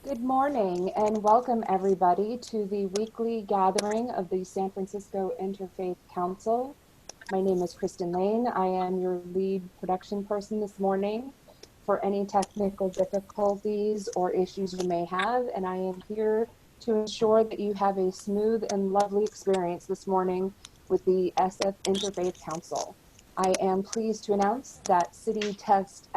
Good morning and welcome everybody to the weekly gathering of the San Francisco Interfaith Council. My name is Kristen Lane. I am your lead production person this morning for any technical difficulties or issues you may have, and I am here to ensure that you have a smooth and lovely experience this morning with the SF Interfaith Council. I am pleased to announce that City Test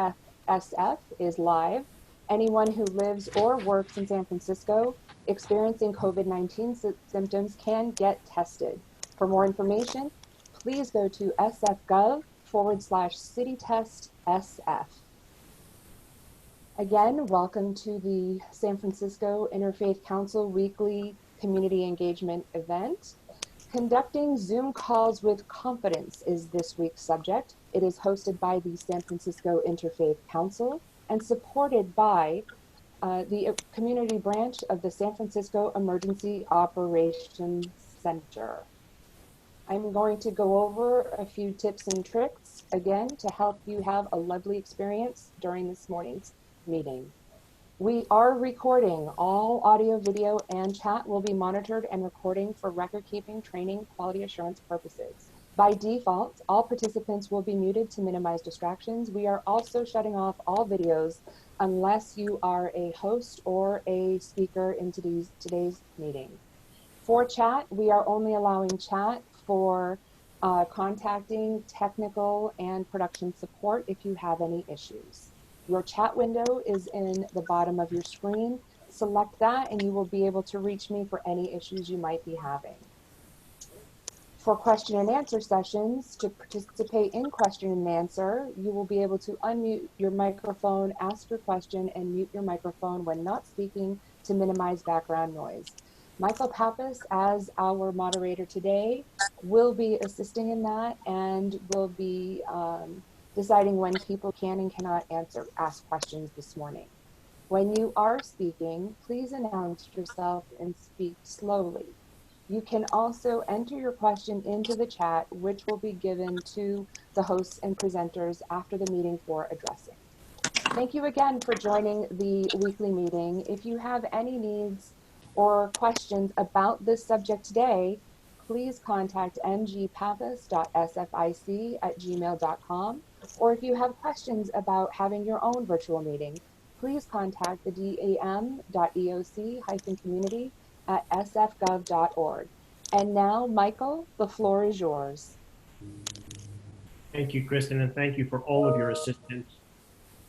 SF is live. Anyone who lives or works in San Francisco experiencing COVID-19 symptoms can get tested. For more information, please go to sfgov/citytestsf. Again, welcome to the San Francisco Interfaith Council weekly community engagement event. Conducting Zoom calls with confidence is this week's subject. It is hosted by the San Francisco Interfaith Council and supported by the community branch of the San Francisco Emergency Operations Center. I'm going to go over a few tips and tricks, again, to help you have a lovely experience during this morning's meeting. We are recording. All audio, video, and chat will be monitored and recording for record-keeping, training, quality assurance purposes. By default, all participants will be muted to minimize distractions. We are also shutting off all videos unless you are a host or a speaker in today's meeting. For chat, we are only allowing chat for contacting technical and production support if you have any issues. Your chat window is in the bottom of your screen. Select that and you will be able to reach me for any issues you might be having. For question and answer sessions, to participate in question and answer, you will be able to unmute your microphone, ask your question, and mute your microphone when not speaking to minimize background noise. Michael Pappas, as our moderator today, will be assisting in that and will be deciding when people can and cannot ask questions this morning. When you are speaking, please announce yourself and speak slowly. You can also enter your question into the chat, which will be given to the hosts and presenters after the meeting for addressing. Thank you again for joining the weekly meeting. If you have any needs or questions about this subject today, please contact ngpappas.sfic@gmail.com. Or if you have questions about having your own virtual meeting, please contact the dam.eoc-community@sfgov.org. And now, Michael, the floor is yours. Thank you, Kristen, and thank you for all of your assistance.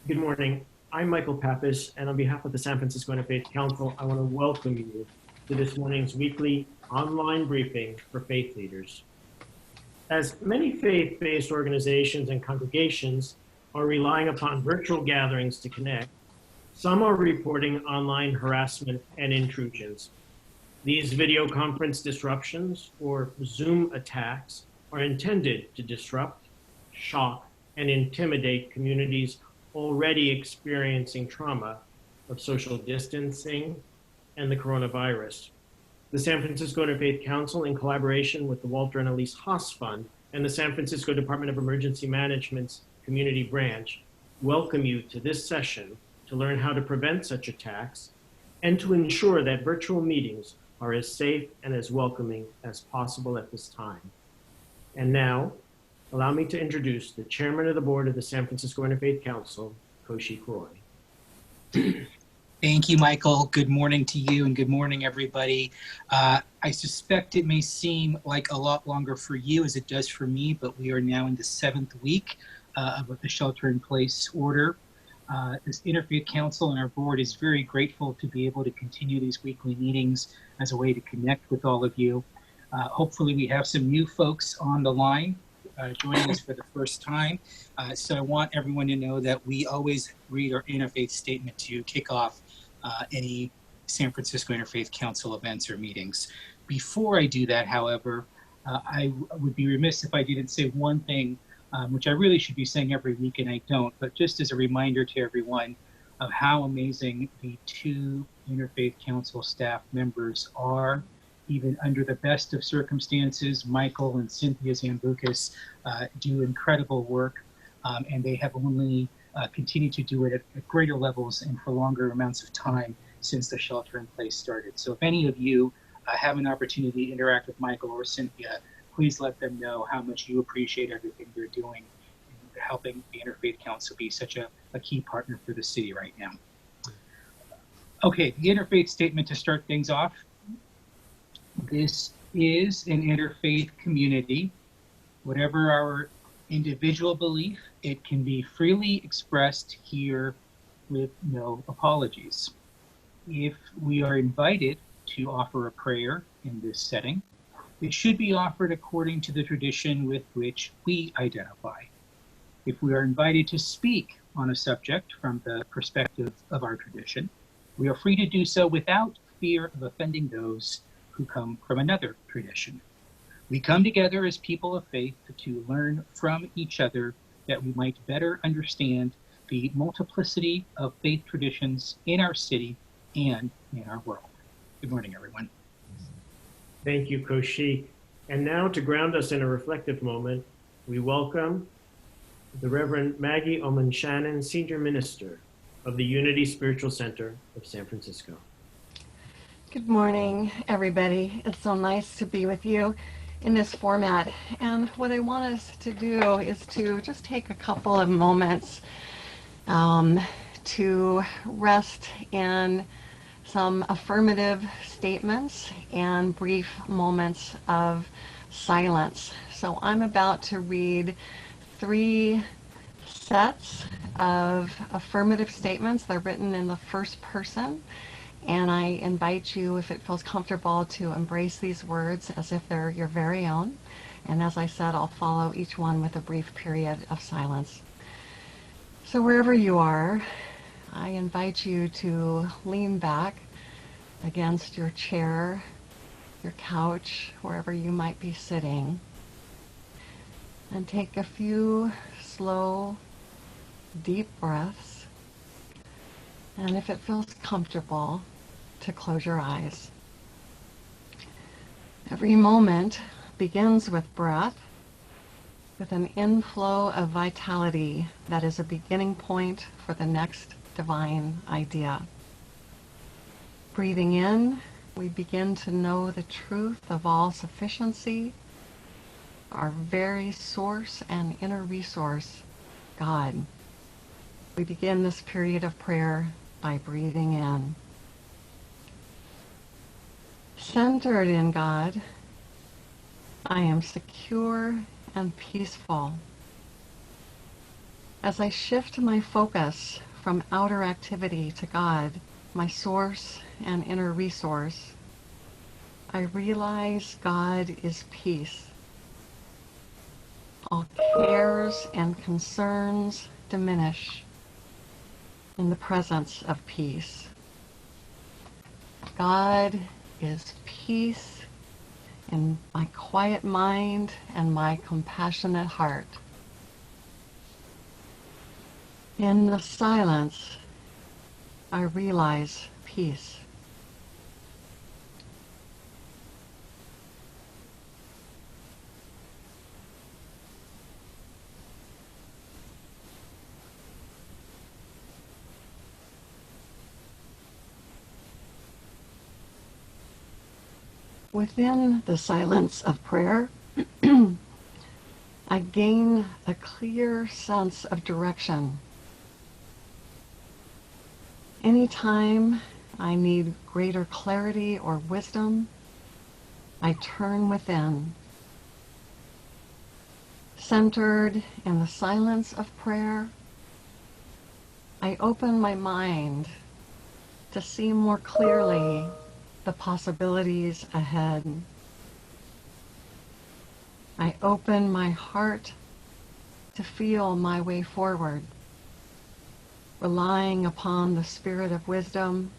Good morning. I'm Michael Pappas, and on behalf of the San Francisco Interfaith Council, I want to welcome you to this morning's weekly online briefing for faith leaders. As many faith-based organizations and congregations are relying upon virtual gatherings to connect, some are reporting online harassment and intrusions. These video conference disruptions or Zoom attacks are intended to disrupt, shock, and intimidate communities already experiencing trauma of social distancing and the coronavirus. The San Francisco Interfaith Council, in collaboration with the Walter and Elise Haas Fund and the San Francisco Department of Emergency Management's community branch, welcome you to this session to learn how to prevent such attacks and to ensure that virtual meetings are as safe and as welcoming as possible at this time. And now, allow me to introduce the chairman of the board of the San Francisco Interfaith Council, Kaushik Roy. Thank you, Michael. Good morning to you and good morning, everybody. I suspect it may seem like a lot longer for you as it does for me, but we are now in the 7th week of the shelter-in-place order. This Interfaith Council and our board is very grateful to be able to continue these weekly meetings as a way to connect with all of you. Hopefully we have some new folks on the line joining us for the first time. So I want everyone to know that we always read our interfaith statement to kick off any San Francisco Interfaith Council events or meetings. Before I do that, however, I would be remiss if I didn't say one thing, which I really should be saying every week and I don't, but just as a reminder to everyone of how amazing the 2 Interfaith Council staff members are. Even under the best of circumstances, Michael and Cynthia Zambucas do incredible work, and they have only continued to do it at greater levels and for longer amounts of time since the shelter in place started. So if any of you have an opportunity to interact with Michael or Cynthia, please let them know how much you appreciate everything they're doing in helping the Interfaith Council be such a key partner for the city right now. Okay, the interfaith statement to start things off. This is an interfaith community. Whatever our individual belief, it can be freely expressed here with no apologies. If we are invited to offer a prayer in this setting, it should be offered according to the tradition with which we identify. If we are invited to speak on a subject from the perspective of our tradition, we are free to do so without fear of offending those who come from another tradition. We come together as people of faith to learn from each other that we might better understand the multiplicity of faith traditions in our city and in our world. Good morning, everyone. Thank you, Kaushik. And now to ground us in a reflective moment, we welcome the Reverend Maggie Oman Shannon, Senior Minister of the Unity Spiritual Center of San Francisco. Good morning, everybody. It's so nice to be with you in this format. And what I want us to do is to just take a couple of moments to rest in some affirmative statements and brief moments of silence. So I'm about to read 3 sets of affirmative statements. They're written in the first person. And I invite you, if it feels comfortable, to embrace these words as if they're your very own. And as I said, I'll follow each one with a brief period of silence. So wherever you are, I invite you to lean back against your chair, your couch, wherever you might be sitting, and take a few slow, deep breaths. And if it feels comfortable, to close your eyes. Every moment begins with breath, with an inflow of vitality that is a beginning point for the next divine idea. Breathing in, we begin to know the truth of all sufficiency, our very source and inner resource, God. We begin this period of prayer by breathing in. Centered in God, I am secure and peaceful. As I shift my focus from outer activity to God, my source and inner resource, I realize God is peace. All cares and concerns diminish in the presence of peace. God is peace in my quiet mind and my compassionate heart. In the silence, I realize peace. Within the silence of prayer, I gain a clear sense of direction. Anytime I need greater clarity or wisdom, I turn within. Centered in the silence of prayer, I open my mind to see more clearly the possibilities ahead. I open my heart to feel my way forward, relying upon the spirit of wisdom.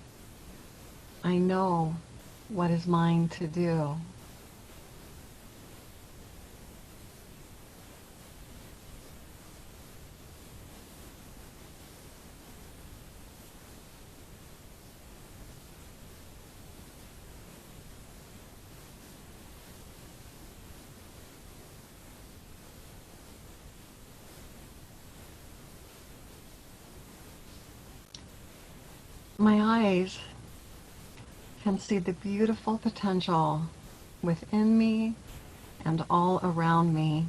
I know what is mine to do. My eyes can see the beautiful potential within me and all around me.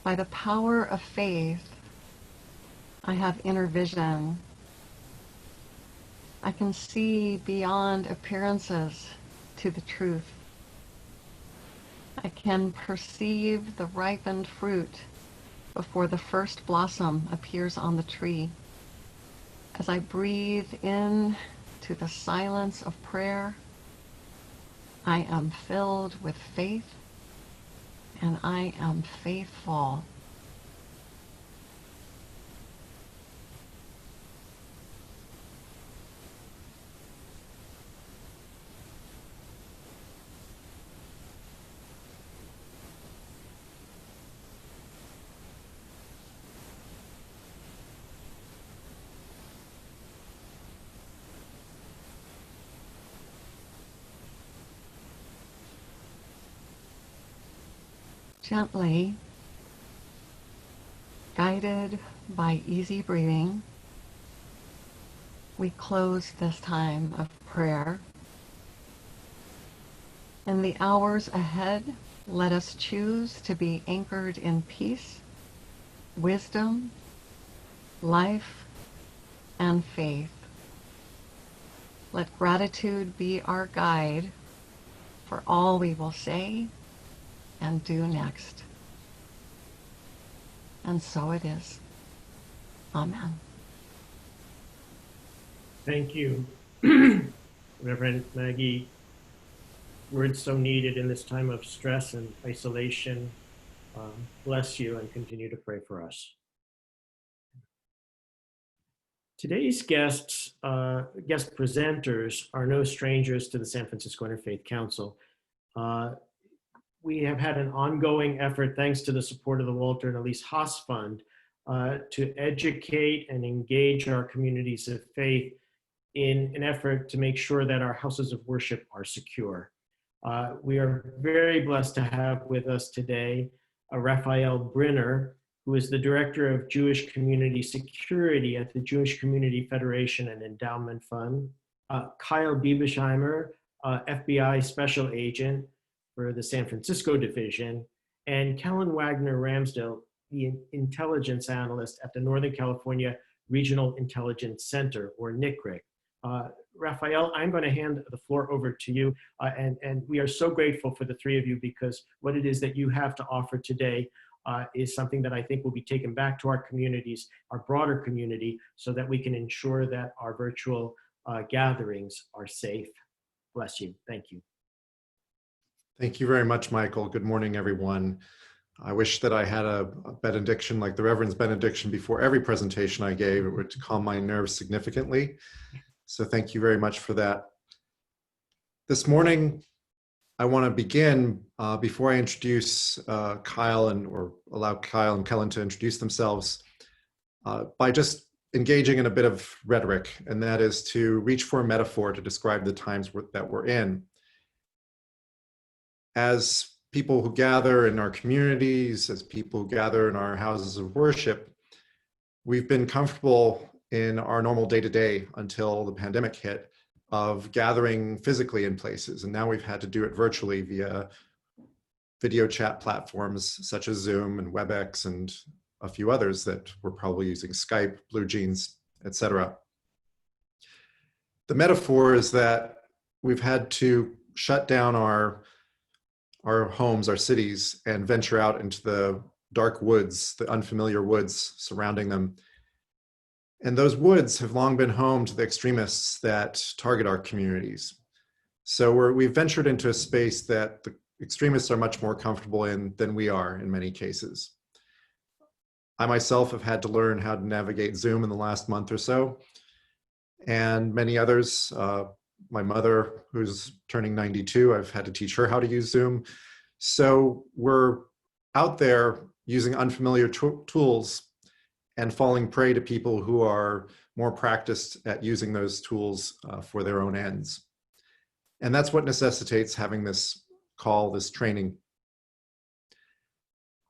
By the power of faith, I have inner vision. I can see beyond appearances to the truth. I can perceive the ripened fruit before the first blossom appears on the tree. As I breathe in to the silence of prayer, I am filled with faith and I am faithful. Gently, guided by easy breathing, we close this time of prayer. In the hours ahead, let us choose to be anchored in peace, wisdom, life, and faith. Let gratitude be our guide for all we will say and do next. And so it is. Amen. Thank you, Reverend Maggie. Words so needed in this time of stress and isolation. Bless you and continue to pray for us. Today's guest presenters are no strangers to the San Francisco Interfaith Council. We have had an ongoing effort, thanks to the support of the Walter and Elise Haas Fund, to educate and engage our communities of faith in an effort to make sure that our houses of worship are secure. We are very blessed to have with us today Raphael Brinner, who is the Director of Jewish Community Security at the Jewish Community Federation and Endowment Fund, Kyle Biebesheimer, FBI Special Agent for the San Francisco Division, and Kellen Wagner Ramsdale, the Intelligence Analyst at the Northern California Regional Intelligence Center, or NICRIC. Raphael, I'm going to hand the floor over to you, and we are so grateful for the three of you, because what it is that you have to offer today is something that I think will be taken back to our communities, our broader community, so that we can ensure that our virtual gatherings are safe. Bless you. Thank you. Thank you very much, Michael. Good morning, everyone. I wish that I had a benediction like the Reverend's benediction before every presentation I gave. It would calm my nerves significantly. So thank you very much for that. This morning, I want to begin, before I introduce Kyle or allow Kyle and Kellen to introduce themselves, by just engaging in a bit of rhetoric, and that is to reach for a metaphor to describe the times that we're in. As people who gather in our communities, as people who gather in our houses of worship, we've been comfortable in our normal day-to-day until the pandemic hit, of gathering physically in places. And now we've had to do it virtually via video chat platforms such as Zoom and WebEx and a few others that we're probably using, Skype, BlueJeans, etc. The metaphor is that we've had to shut down our homes, our cities, and venture out into the dark woods, the unfamiliar woods surrounding them. And those woods have long been home to the extremists that target our communities. So we've ventured into a space that the extremists are much more comfortable in than we are in many cases. I myself have had to learn how to navigate Zoom in the last month or so, and many others. My mother, who's turning 92, I've had to teach her how to use Zoom. So we're out there using unfamiliar tools and falling prey to people who are more practiced at using those tools for their own ends. And that's what necessitates having this call, this training.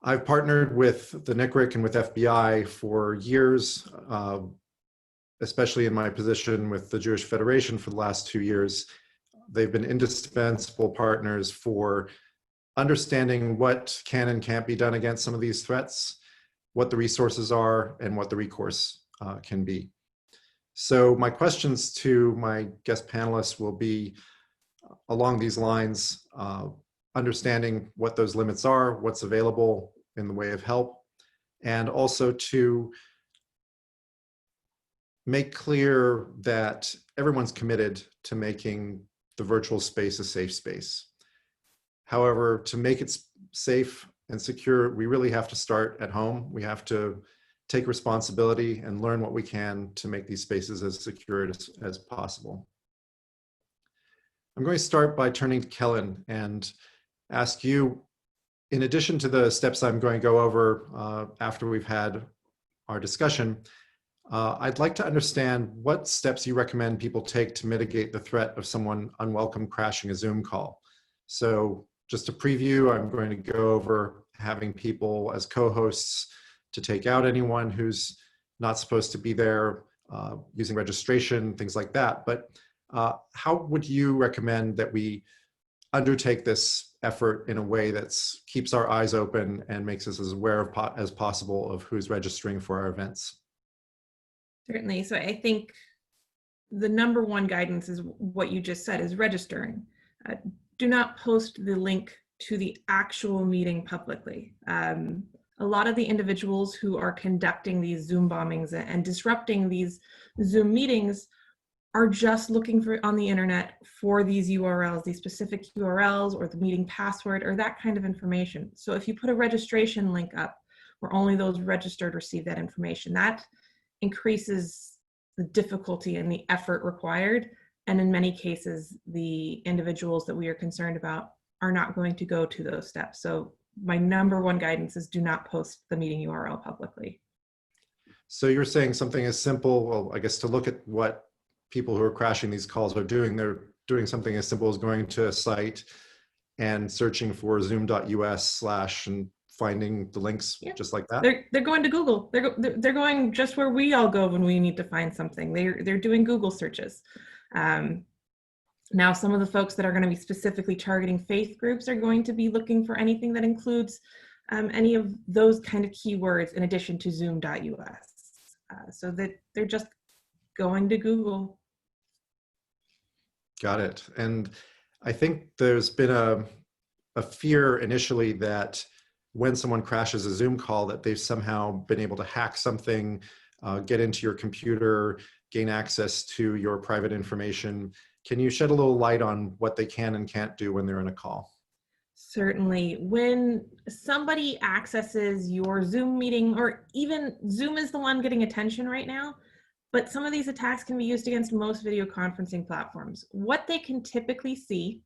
I've partnered with the NICRIC and with FBI for years, especially in my position with the Jewish Federation for the last 2 years, they've been indispensable partners for understanding what can and can't be done against some of these threats, what the resources are, and what the recourse can be. So my questions to my guest panelists will be along these lines, understanding what those limits are, what's available in the way of help, and also to make clear that everyone's committed to making the virtual space a safe space. However, to make it safe and secure, we really have to start at home. We have to take responsibility and learn what we can to make these spaces as secure as possible. I'm going to start by turning to Kellen and ask you, in addition to the steps I'm going to go over after we've had our discussion, I'd like to understand what steps you recommend people take to mitigate the threat of someone unwelcome crashing a Zoom call. So just a preview, I'm going to go over having people as co-hosts to take out anyone who's not supposed to be there, using registration, things like that. But how would you recommend that we undertake this effort in a way that keeps our eyes open and makes us as aware as possible of who's registering for our events? Certainly. So I think the number one guidance is what you just said, is registering. Do not post the link to the actual meeting publicly. A lot of the individuals who are conducting these Zoom bombings and disrupting these Zoom meetings are just looking for on the internet for these URLs, these specific URLs or the meeting password or that kind of information. So if you put a registration link up where only those registered receive that information, that increases the difficulty and the effort required. And in many cases, the individuals that we are concerned about are not going to go to those steps. So my number one guidance is do not post the meeting URL publicly. So you're saying something as simple, well, I guess to look at what people who are crashing these calls are doing, they're doing something as simple as going to a site and searching for zoom.us/ and finding the links. Yep. Just like that. They're going to Google. They're going just where we all go when we need to find something. They're doing Google searches. Now, some of the folks that are going to be specifically targeting faith groups are going to be looking for anything that includes any of those kind of keywords in addition to zoom.us. So that they're just going to Google. Got it. And I think there's been a fear initially that when someone crashes a Zoom call that they've somehow been able to hack something, get into your computer, gain access to your private information. Can you shed a little light on what they can and can't do when they're in a call? Certainly. When somebody accesses your Zoom meeting, or even Zoom is the one getting attention right now, but some of these attacks can be used against most video conferencing platforms. What they can typically see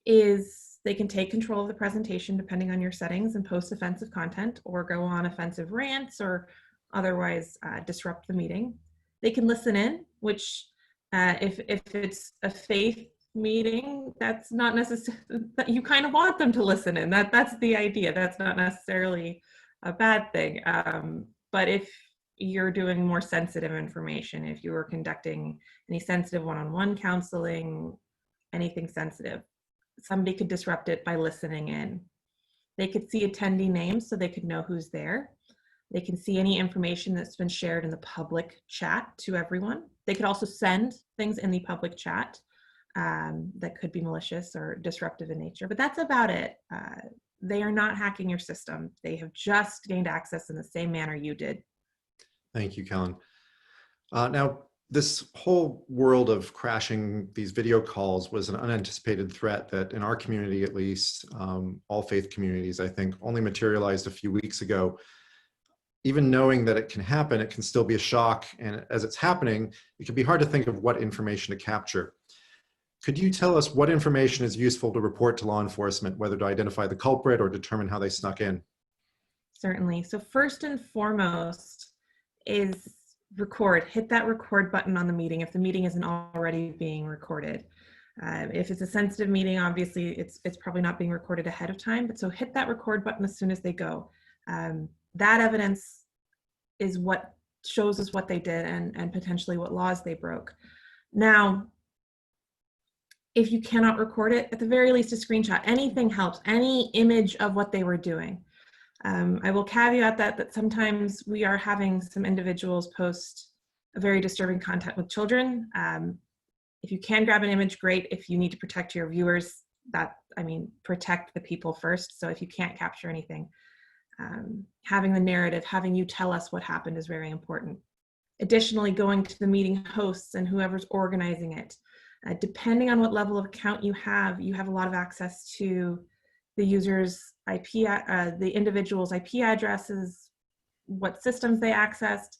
is they can take control of the presentation depending on your settings and post offensive content or go on offensive rants or otherwise disrupt the meeting. They can listen in, which if it's a faith meeting, that's not necessarily, you kind of want them to listen in. That's the idea. That's not necessarily a bad thing. But if you're doing more sensitive information, if you were conducting any sensitive one-on-one counseling, anything sensitive, somebody could disrupt it by listening in. They could see attendee names so they could know who's there. They can see any information that's been shared in the public chat to everyone. They could also send things in the public chat that could be malicious or disruptive in nature, but that's about it. They are not hacking your system. They have just gained access in the same manner you did. Thank you, Kellen. Now, this whole world of crashing these video calls was an unanticipated threat that in our community, at least, all faith communities, I think, only materialized a few weeks ago. Even knowing that it can happen, it can still be a shock. And as it's happening, it can be hard to think of what information to capture. Could you tell us what information is useful to report to law enforcement, whether to identify the culprit or determine how they snuck in? Certainly. So first and foremost is record. Hit that record button on the meeting if the meeting isn't already being recorded. If it's a sensitive meeting, obviously it's probably not being recorded ahead of time, but so hit that record button as soon as they go. That evidence is what shows us what they did and potentially what laws they broke. Now, if you cannot record it, at the very least a screenshot, anything helps, any image of what they were doing. I will caveat that sometimes we are having some individuals post a very disturbing content with children. If you can grab an image, great. If you need to protect your viewers, protect the people first. So if you can't capture anything, having the narrative, having you tell us what happened is very important. Additionally, going to the meeting hosts and whoever's organizing it. Depending on what level of account you have a lot of access to the user's IP, the individual's IP addresses, what systems they accessed.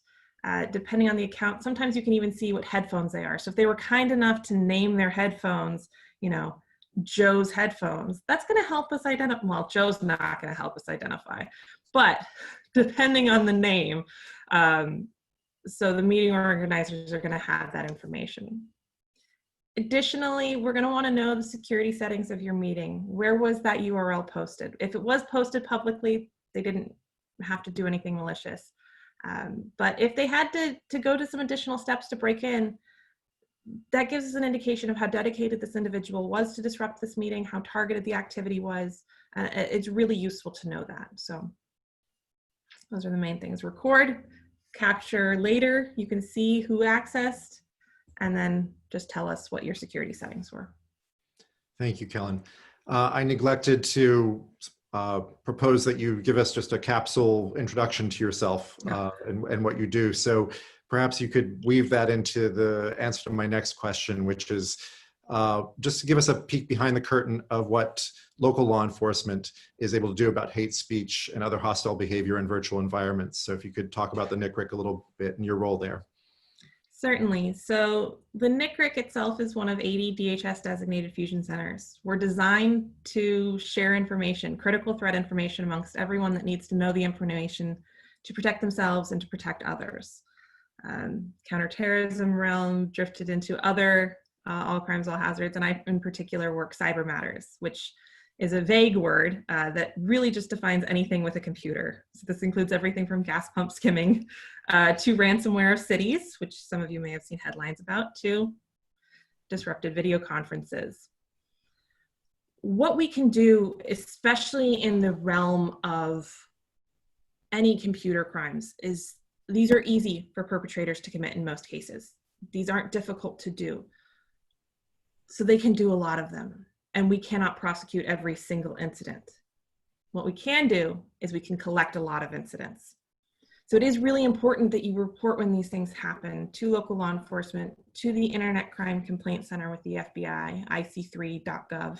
Depending on the account, sometimes you can even see what headphones they are. So if they were kind enough to name their headphones, Joe's headphones, that's going to help us identify. Well, Joe's not going to help us identify, but depending on the name, so the meeting organizers are going to have that information. Additionally, we're going to want to know the security settings of your meeting. Where was that URL posted? If it was posted publicly, they didn't have to do anything malicious. But if they had to go to some additional steps to break in, that gives us an indication of how dedicated this individual was to disrupt this meeting, how targeted the activity was. It's really useful to know that. So those are the main things. Record, capture later. You can see who accessed, and then just tell us what your security settings were. Thank you, Kellen. I neglected to propose that you give us just a capsule introduction to yourself and what you do. So perhaps you could weave that into the answer to my next question, which is just to give us a peek behind the curtain of what local law enforcement is able to do about hate speech and other hostile behavior in virtual environments. So if you could talk about the NCRIC a little bit and your role there. Certainly. So the NCRIC itself is one of 80 DHS designated fusion centers. We're designed to share information, critical threat information, amongst everyone that needs to know the information to protect themselves and to protect others. Counterterrorism realm drifted into other all crimes, all hazards, and I in particular work cyber matters, which is a vague word that really just defines anything with a computer. So this includes everything from gas pump skimming to ransomware of cities, which some of you may have seen headlines about, to disrupted video conferences. What we can do, especially in the realm of any computer crimes, is these are easy for perpetrators to commit in most cases. These aren't difficult to do. So they can do a lot of them. And we cannot prosecute every single incident. What we can do is we can collect a lot of incidents. So it is really important that you report when these things happen to local law enforcement, to the Internet Crime Complaint Center with the FBI, ic3.gov.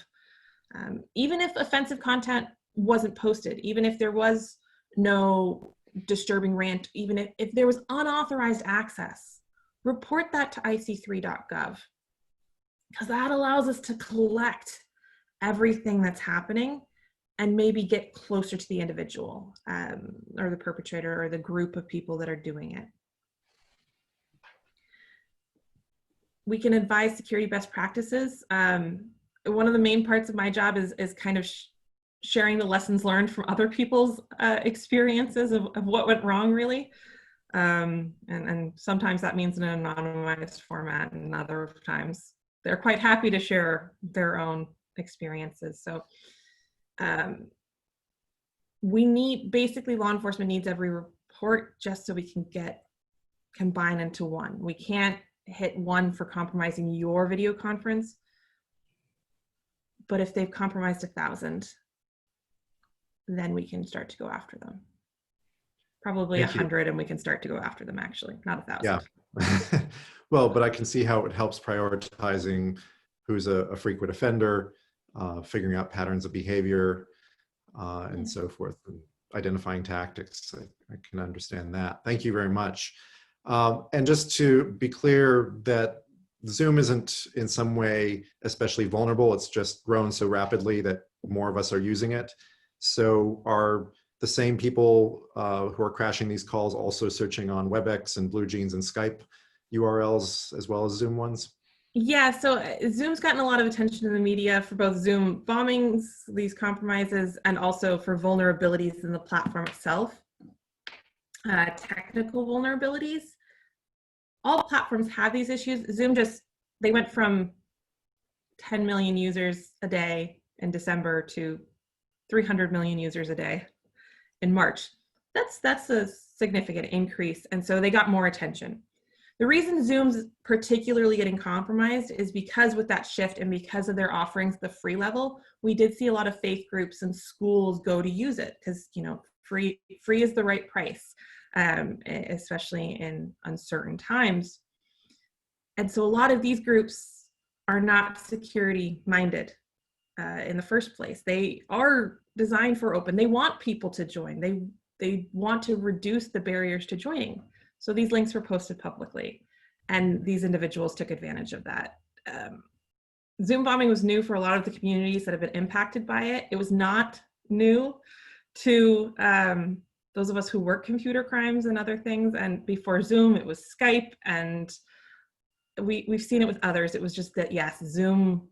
Even if offensive content wasn't posted, even if there was no disturbing rant, even if there was unauthorized access, report that to ic3.gov. Because that allows us to collect everything that's happening and maybe get closer to the individual or the perpetrator or the group of people that are doing it. We can advise security best practices. One of the main parts of my job is kind of sharing the lessons learned from other people's experiences of what went wrong, really. And sometimes that means in an anonymized format, and other times they're quite happy to share their own experiences. So basically law enforcement needs every report just so we can combine into one. We can't hit one for compromising your video conference, but if they've compromised 1,000, then we can start to go after them. Probably 100, and we can start to go after them, actually, not 1,000. Yeah. Well, but I can see how it helps prioritizing who's a frequent offender, figuring out patterns of behavior, and so forth, and identifying tactics. I can understand that. Thank you very much. And just to be clear that Zoom isn't in some way especially vulnerable. It's just grown so rapidly that more of us are using it. So are the same people who are crashing these calls also searching on WebEx and BlueJeans and Skype URLs as well as Zoom ones? Yeah, so Zoom's gotten a lot of attention in the media for both Zoom bombings, these compromises, and also for vulnerabilities in the platform itself. technical vulnerabilities. All platforms have these issues. Zoom they went from 10 million users a day in December to 300 million users a day in March. That's a significant increase, and so they got more attention. The reason Zoom's particularly getting compromised is because with that shift and because of their offerings, the free level, we did see a lot of faith groups and schools go to use it because, you know, free is the right price, especially in uncertain times. And so a lot of these groups are not security minded in the first place. They are designed for open. They want people to join. They want to reduce the barriers to joining. So these links were posted publicly, and these individuals took advantage of that. Zoom bombing was new for a lot of the communities that have been impacted by it. It was not new to those of us who work computer crimes and other things. And before Zoom, it was Skype, and we've seen it with others. It was just that, yes, Zoom,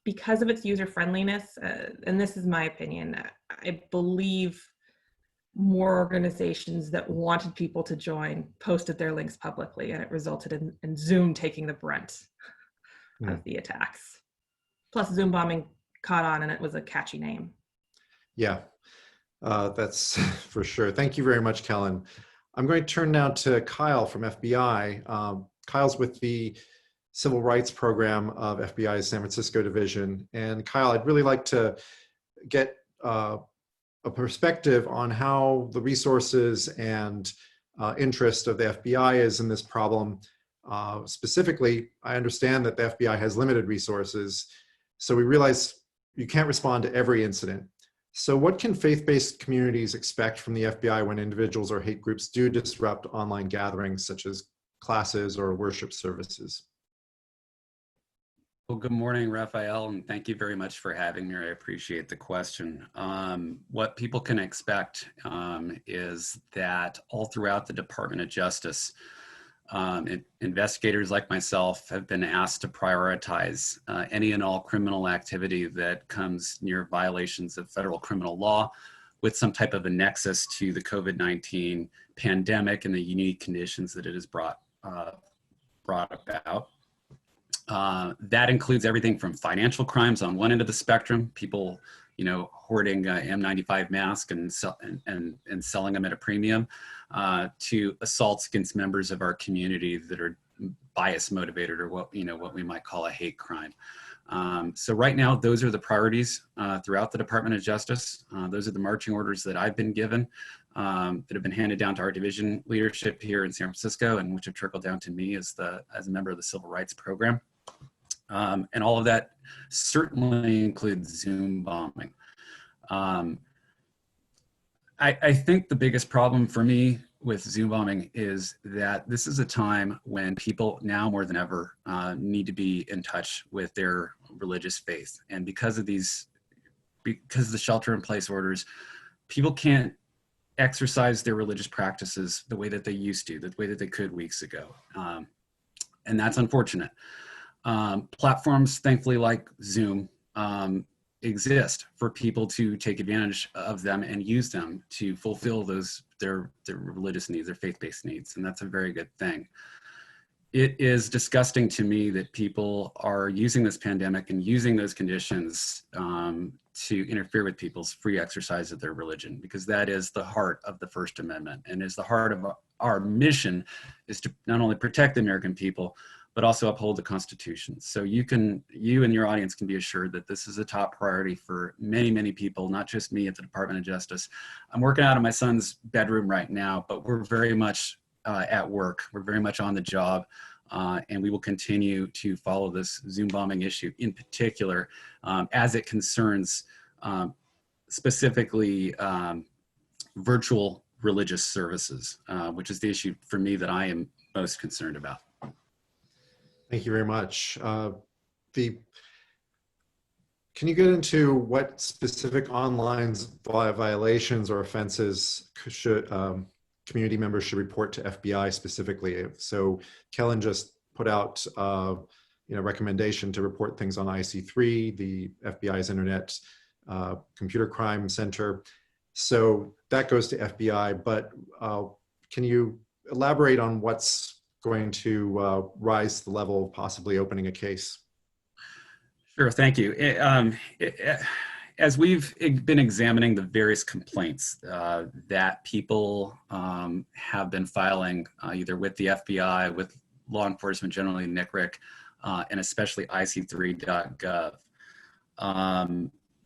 because of its user friendliness, and this is my opinion, I believe more organizations that wanted people to join posted their links publicly, and it resulted in Zoom taking the brunt of the attacks. Plus, Zoom bombing caught on, and it was a catchy name. Yeah, that's for sure. Thank you very much, Kellen. I'm going to turn now to Kyle from FBI. Kyle's with the Civil Rights Program of FBI's San Francisco division. And Kyle, I'd really like to get a perspective on how the resources and interest of the FBI is in this problem. Specifically, I understand that the FBI has limited resources, so we realize you can't respond to every incident. So what can faith-based communities expect from the FBI when individuals or hate groups do disrupt online gatherings such as classes or worship services? Well, good morning, Raphael, and thank you very much for having me. I appreciate the question. What people can expect is that all throughout the Department of Justice, investigators like myself have been asked to prioritize any and all criminal activity that comes near violations of federal criminal law with some type of a nexus to the COVID-19 pandemic and the unique conditions that it has brought about. That includes everything from financial crimes on one end of the spectrum, people, you know, hoarding N95 masks and selling them at a premium, to assaults against members of our community that are bias motivated, or what we might call a hate crime. So right now, those are the priorities throughout the Department of Justice. Those are the marching orders that I've been given, that have been handed down to our division leadership here in San Francisco, and which have trickled down to me as a member of the Civil Rights Program. And all of that certainly includes Zoom bombing. I think the biggest problem for me with Zoom bombing is that this is a time when people now more than ever need to be in touch with their religious faith. And because of the shelter-in-place orders, people can't exercise their religious practices the way that they used to, the way that they could weeks ago. And that's unfortunate. Platforms, thankfully, like Zoom, exist for people to take advantage of them and use them to fulfill their religious needs, their faith-based needs, and that's a very good thing. It is disgusting to me that people are using this pandemic and using those conditions to interfere with people's free exercise of their religion, because that is the heart of the First Amendment, and is the heart of our mission, is to not only protect the American people, but also uphold the Constitution. So you and your audience can be assured that this is a top priority for many, many people, not just me at the Department of Justice. I'm working out of my son's bedroom right now, but we're very much at work. We're very much on the job, and we will continue to follow this Zoom bombing issue in particular, as it concerns specifically virtual religious services, which is the issue for me that I am most concerned about. Thank you very much. Can you get into what specific online violations or offenses should community members should report to FBI specifically? So Kellen just put out recommendation to report things on IC3, the FBI's Internet Computer Crime Center. So that goes to FBI, but can you elaborate on what's going to rise to the level of possibly opening a case? Sure, thank you. As we've been examining the various complaints that people have been filing either with the FBI, with law enforcement generally, NCRIC, and especially IC3.gov,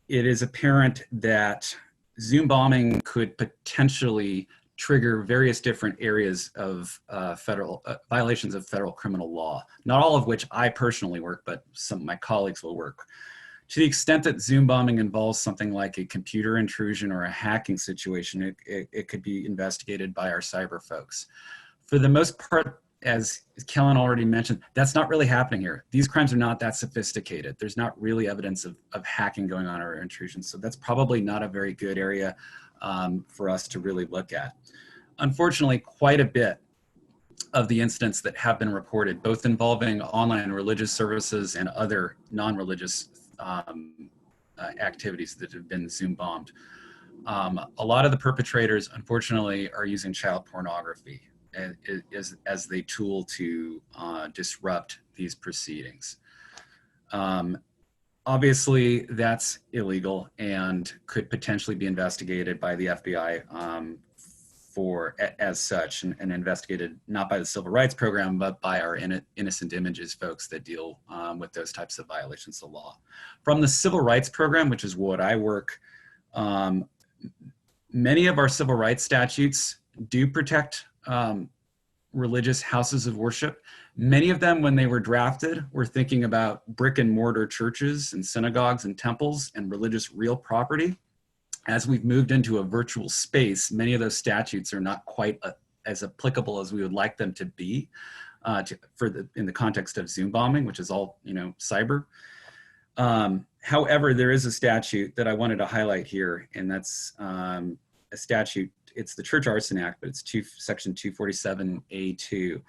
it is apparent that Zoom bombing could potentially trigger various different areas of federal violations of federal criminal law, not all of which I personally work, but some of my colleagues will work. To the extent that Zoom bombing involves something like a computer intrusion or a hacking situation, it could be investigated by our cyber folks. For the most part, as Kellen already mentioned, that's not really happening here. These crimes are not that sophisticated. There's not really evidence of hacking going on or intrusion. So that's probably not a very good area for us to really look at. Unfortunately, quite a bit of the incidents that have been reported, both involving online religious services and other non-religious activities that have been Zoom bombed. A lot of the perpetrators, unfortunately, are using child pornography as the tool to disrupt these proceedings. Obviously, that's illegal and could potentially be investigated by the FBI as such, and investigated not by the Civil Rights Program, but by our innocent images folks that deal with those types of violations of law. From the Civil Rights Program, which is what I work, many of our civil rights statutes do protect religious houses of worship. Many of them, when they were drafted, were thinking about brick and mortar churches and synagogues and temples and religious real property. As we've moved into a virtual space, many of those statutes are not quite as applicable as we would like them to be in the context of Zoom bombing, which is all, cyber. However, there is a statute that I wanted to highlight here, and that's a statute. It's the Church Arson Act, but it's section 247A2.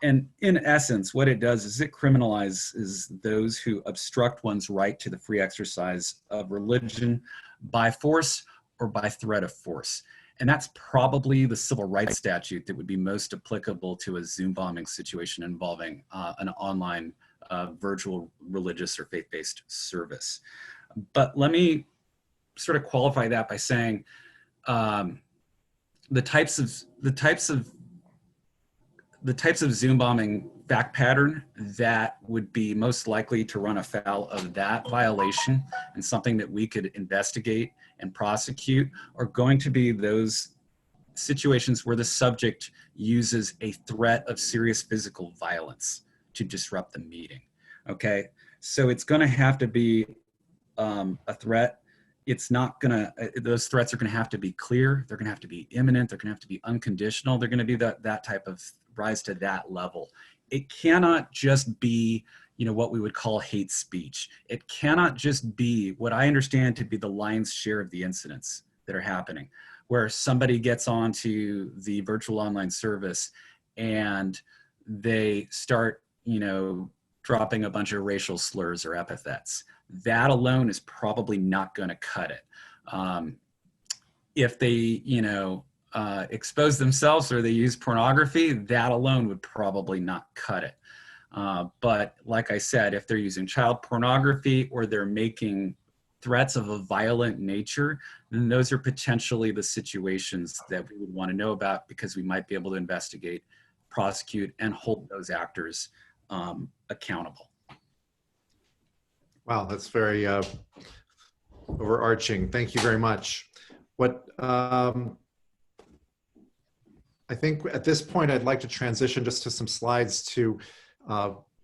And in essence, what it does is it criminalizes those who obstruct one's right to the free exercise of religion by force or by threat of force. And that's probably the civil rights statute that would be most applicable to a Zoom bombing situation involving an online virtual religious or faith-based service. But let me sort of qualify that by saying the types of Zoom bombing fact pattern that would be most likely to run afoul of that violation and something that we could investigate and prosecute are going to be those situations where the subject uses a threat of serious physical violence to disrupt the meeting. Okay, so it's going to have to be a threat. It's not going to, those threats are going to have to be clear. They're going to have to be imminent. They're going to have to be unconditional. They're going to be that type of rise to that level. It cannot just be, what we would call hate speech. It cannot just be what I understand to be the lion's share of the incidents that are happening, where somebody gets onto the virtual online service and they start, dropping a bunch of racial slurs or epithets. That alone is probably not going to cut it. If they, expose themselves or they use pornography, that alone would probably not cut it. But like I said, if they're using child pornography or they're making threats of a violent nature, then those are potentially the situations that we would want to know about, because we might be able to investigate, prosecute, and hold those actors accountable. Wow, that's very overarching. Thank you very much. What I think at this point, I'd like to transition just to some slides to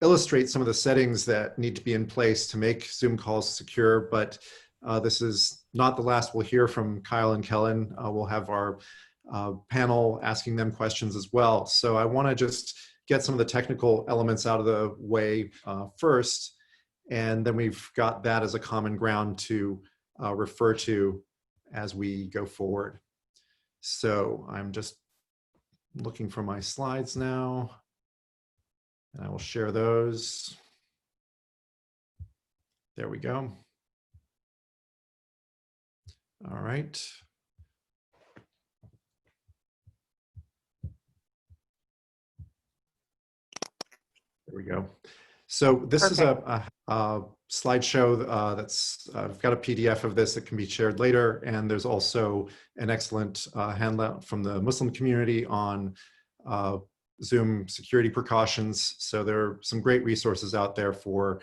illustrate some of the settings that need to be in place to make Zoom calls secure. But this is not the last we'll hear from Kyle and Kellen. We'll have our panel asking them questions as well. So I want to just get some of the technical elements out of the way first, and then we've got that as a common ground to refer to as we go forward. So I'm just looking for my slides now, and I will share those. There we go. All right. we go. So this is a slideshow that's, I've got a PDF of this that can be shared later. And there's also an excellent handout from the Muslim community on Zoom security precautions. So there are some great resources out there for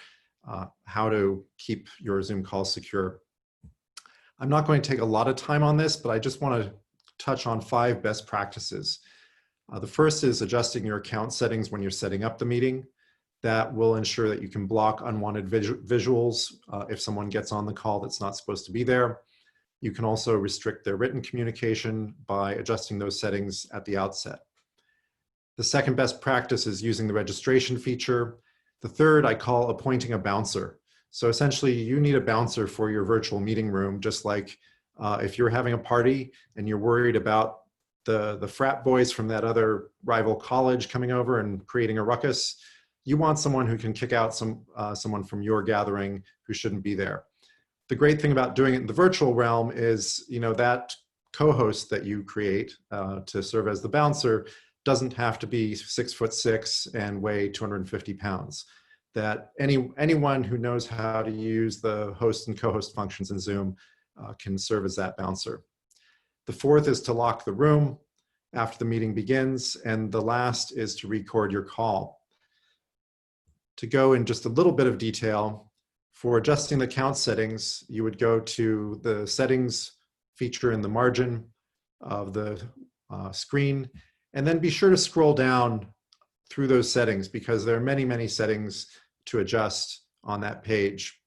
how to keep your Zoom calls secure. I'm not going to take a lot of time on this, but I just want to touch on 5 best practices. The first is adjusting your account settings when you're setting up the meeting. That will ensure that you can block unwanted visuals if someone gets on the call that's not supposed to be there. You can also restrict their written communication by adjusting those settings at the outset. The second best practice is using the registration feature. The third I call appointing a bouncer. So essentially you need a bouncer for your virtual meeting room, just like if you're having a party and you're worried about the frat boys from that other rival college coming over and creating a ruckus, you want someone who can kick out someone from your gathering who shouldn't be there. The great thing about doing it in the virtual realm is, that co-host that you create to serve as the bouncer doesn't have to be 6'6" and weigh 250 pounds. That anyone who knows how to use the host and co-host functions in Zoom can serve as that bouncer. The fourth is to lock the room after the meeting begins, and the last is to record your call. To go in just a little bit of detail, for adjusting the count settings, you would go to the settings feature in the margin of the screen, and then be sure to scroll down through those settings because there are many, many settings to adjust on that page.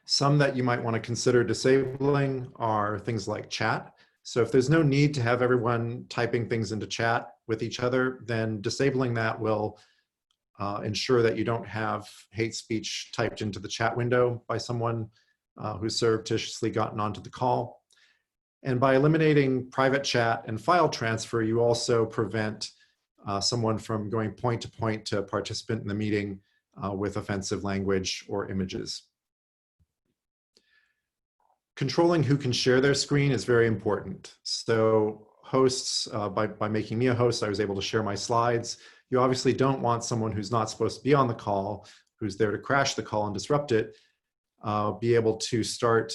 Some that you might want to consider disabling are things like chat. So if there's no need to have everyone typing things into chat with each other, then disabling that will ensure that you don't have hate speech typed into the chat window by someone who's surreptitiously gotten onto the call. And by eliminating private chat and file transfer, you also prevent someone from going point to point to a participant in the meeting with offensive language or images. Controlling who can share their screen is very important. So hosts, by making me a host, I was able to share my slides. You obviously don't want someone who's not supposed to be on the call, who's there to crash the call and disrupt it, be able to start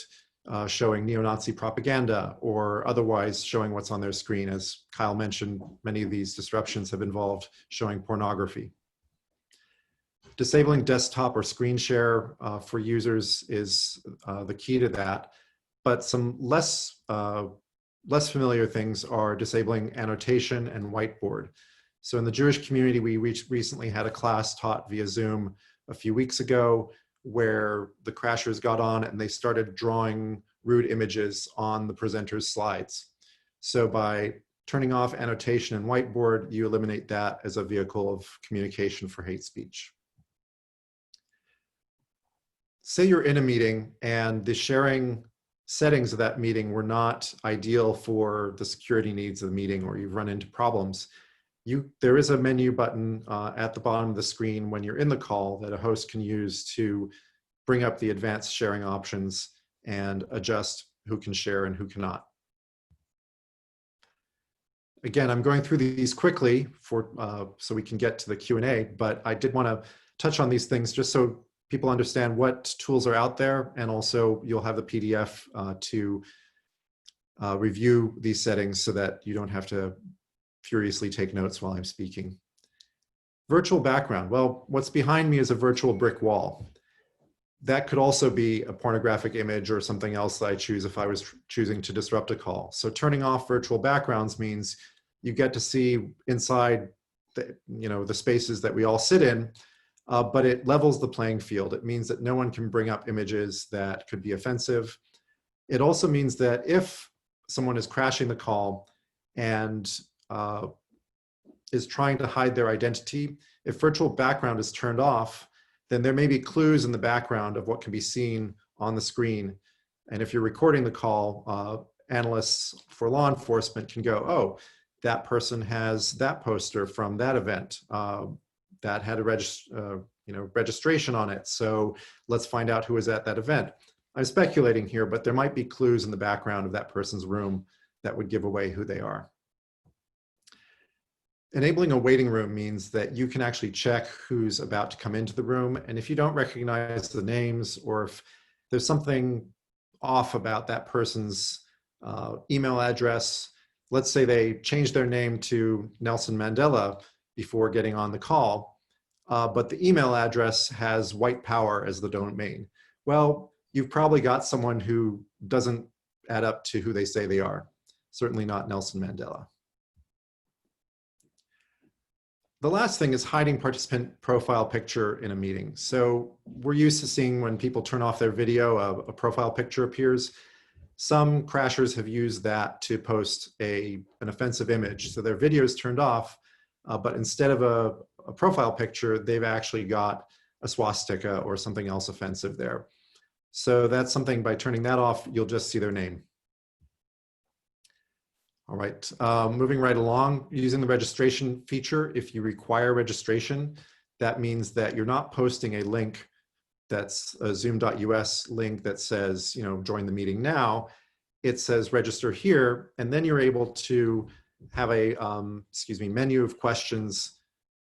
showing neo-Nazi propaganda or otherwise showing what's on their screen. As Kyle mentioned, many of these disruptions have involved showing pornography. Disabling desktop or screen share for users is the key to that. But some less familiar things are disabling annotation and whiteboard. So in the Jewish community, we recently had a class taught via Zoom a few weeks ago where the crashers got on and they started drawing rude images on the presenter's slides. So by turning off annotation and whiteboard, you eliminate that as a vehicle of communication for hate speech. Say you're in a meeting and the sharing settings of that meeting were not ideal for the security needs of the meeting, or you've run into problems. There is a menu button at the bottom of the screen when you're in the call that a host can use to bring up the advanced sharing options and adjust who can share and who cannot. Again, I'm going through these quickly so we can get to the Q&A, but I did want to touch on these things just so people understand what tools are out there, and also you'll have the PDF to review these settings so that you don't have to furiously take notes while I'm speaking. Virtual background. Well, what's behind me is a virtual brick wall. That could also be a pornographic image or something else that I choose if I was choosing to disrupt a call. So turning off virtual backgrounds means you get to see inside the spaces that we all sit in, but it levels the playing field. It means that no one can bring up images that could be offensive. It also means that if someone is crashing the call and is trying to hide their identity, if virtual background is turned off, then there may be clues in the background of what can be seen on the screen. And if you're recording the call, analysts for law enforcement can go, oh, that person has that poster from that event that had a registration on it. So let's find out who was at that event. I'm speculating here, but there might be clues in the background of that person's room that would give away who they are. Enabling a waiting room means that you can actually check who's about to come into the room. And if you don't recognize the names, or if there's something off about that person's email address, let's say they changed their name to Nelson Mandela before getting on the call, but the email address has white power as the domain. Well, you've probably got someone who doesn't add up to who they say they are. Certainly not Nelson Mandela. The last thing is hiding participant profile picture in a meeting. So we're used to seeing when people turn off their video, a profile picture appears. Some crashers have used that to post an offensive image. So their video is turned off, but instead of a profile picture, they've actually got a swastika or something else offensive there. So that's something, by turning that off, you'll just see their name. All right, moving right along, using the registration feature. If you require registration, that means that you're not posting a link that's a zoom.us link that says, join the meeting now. It says register here, and then you're able to have a menu of questions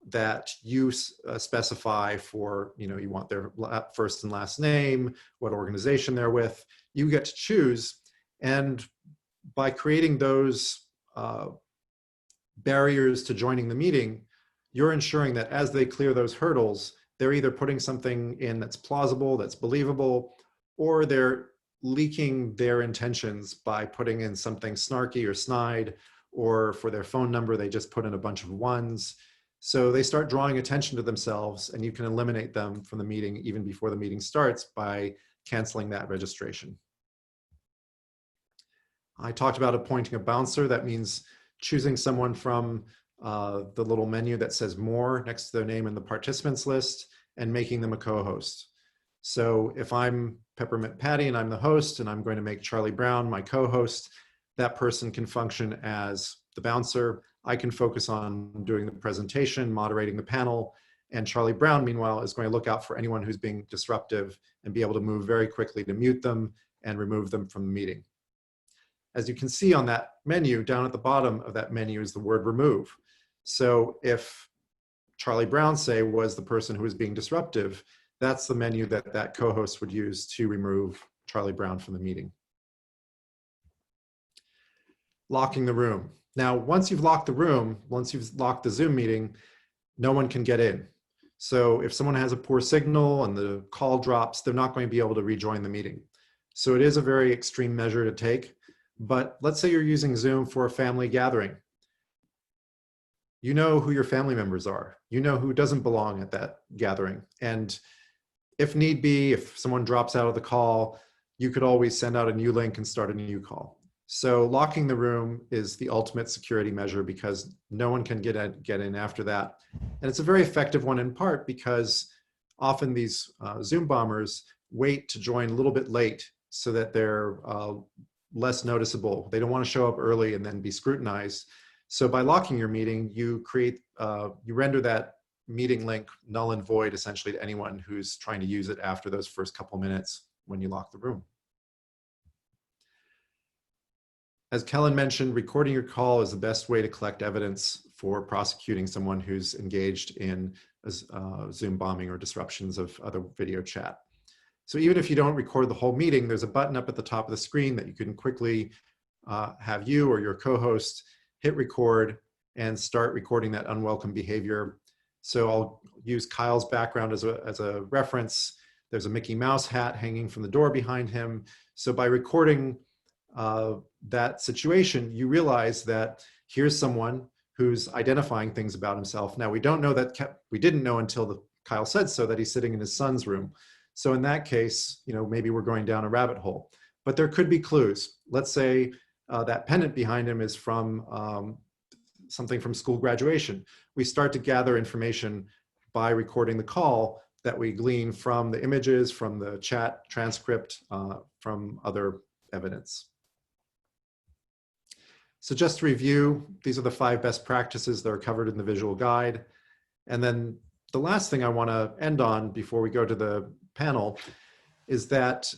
that you specify for, you want their first and last name, what organization they're with. You get to choose, and by creating those barriers to joining the meeting, you're ensuring that as they clear those hurdles, they're either putting something in that's plausible, that's believable, or they're leaking their intentions by putting in something snarky or snide, or for their phone number, they just put in a bunch of ones. So they start drawing attention to themselves, and you can eliminate them from the meeting even before the meeting starts by canceling that registration. I talked about appointing a bouncer. That means choosing someone from the little menu that says more next to their name in the participants list and making them a co-host. So if I'm Peppermint Patty and I'm the host, and I'm going to make Charlie Brown my co-host, that person can function as the bouncer. I can focus on doing the presentation, moderating the panel, and Charlie Brown, meanwhile, is going to look out for anyone who's being disruptive and be able to move very quickly to mute them and remove them from the meeting. As you can see on that menu, down at the bottom of that menu is the word remove. So if Charlie Brown, say, was the person who was being disruptive, that's the menu that that co-host would use to remove Charlie Brown from the meeting. Locking the room. Now, once you've locked the room, once you've locked the Zoom meeting, no one can get in. So if someone has a poor signal and the call drops, they're not going to be able to rejoin the meeting. So it is a very extreme measure to take. But let's say you're using Zoom for a family gathering. You know who your family members are. You know who doesn't belong at that gathering. And if need be, if someone drops out of the call, you could always send out a new link and start a new call. So locking the room is the ultimate security measure because no one can get in after that. And it's a very effective one in part because often these Zoom bombers wait to join a little bit late so that they're less noticeable. They don't want to show up early and then be scrutinized. So by locking your meeting, you render that meeting link null and void essentially to anyone who's trying to use it after those first couple minutes when you lock the room. As Kellen mentioned, recording your call is the best way to collect evidence for prosecuting someone who's engaged in Zoom bombing or disruptions of other video chat. So even if you don't record the whole meeting, there's a button up at the top of the screen that you can quickly have you or your co-host hit record and start recording that unwelcome behavior. So I'll use Kyle's background as a reference. There's a Mickey Mouse hat hanging from the door behind him. So by recording that situation, you realize that here's someone who's identifying things about himself. Now we don't know that, we didn't know until Kyle said so, that he's sitting in his son's room. So in that case, maybe we're going down a rabbit hole, but there could be clues. Let's say that pendant behind him is from something from school graduation. We start to gather information by recording the call that we glean from the images, from the chat transcript, from other evidence. So just to review, these are the 5 best practices that are covered in the visual guide. And then the last thing I want to end on before we go to the panel is that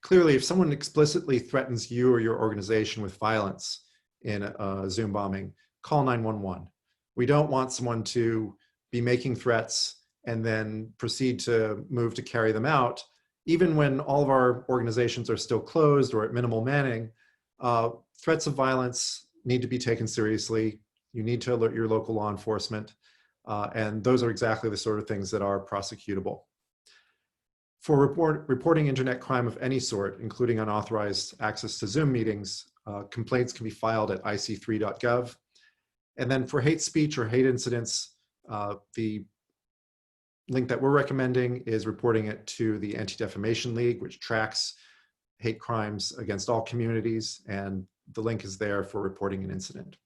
clearly if someone explicitly threatens you or your organization with violence in a Zoom bombing, call 911. We don't want someone to be making threats and then proceed to move to carry them out. Even when all of our organizations are still closed or at minimal manning, threats of violence need to be taken seriously. You need to alert your local law enforcement. And those are exactly the sort of things that are prosecutable. For reporting internet crime of any sort, including unauthorized access to Zoom meetings, complaints can be filed at ic3.gov. And then for hate speech or hate incidents, the link that we're recommending is reporting it to the Anti-Defamation League, which tracks hate crimes against all communities, and the link is there for reporting an incident.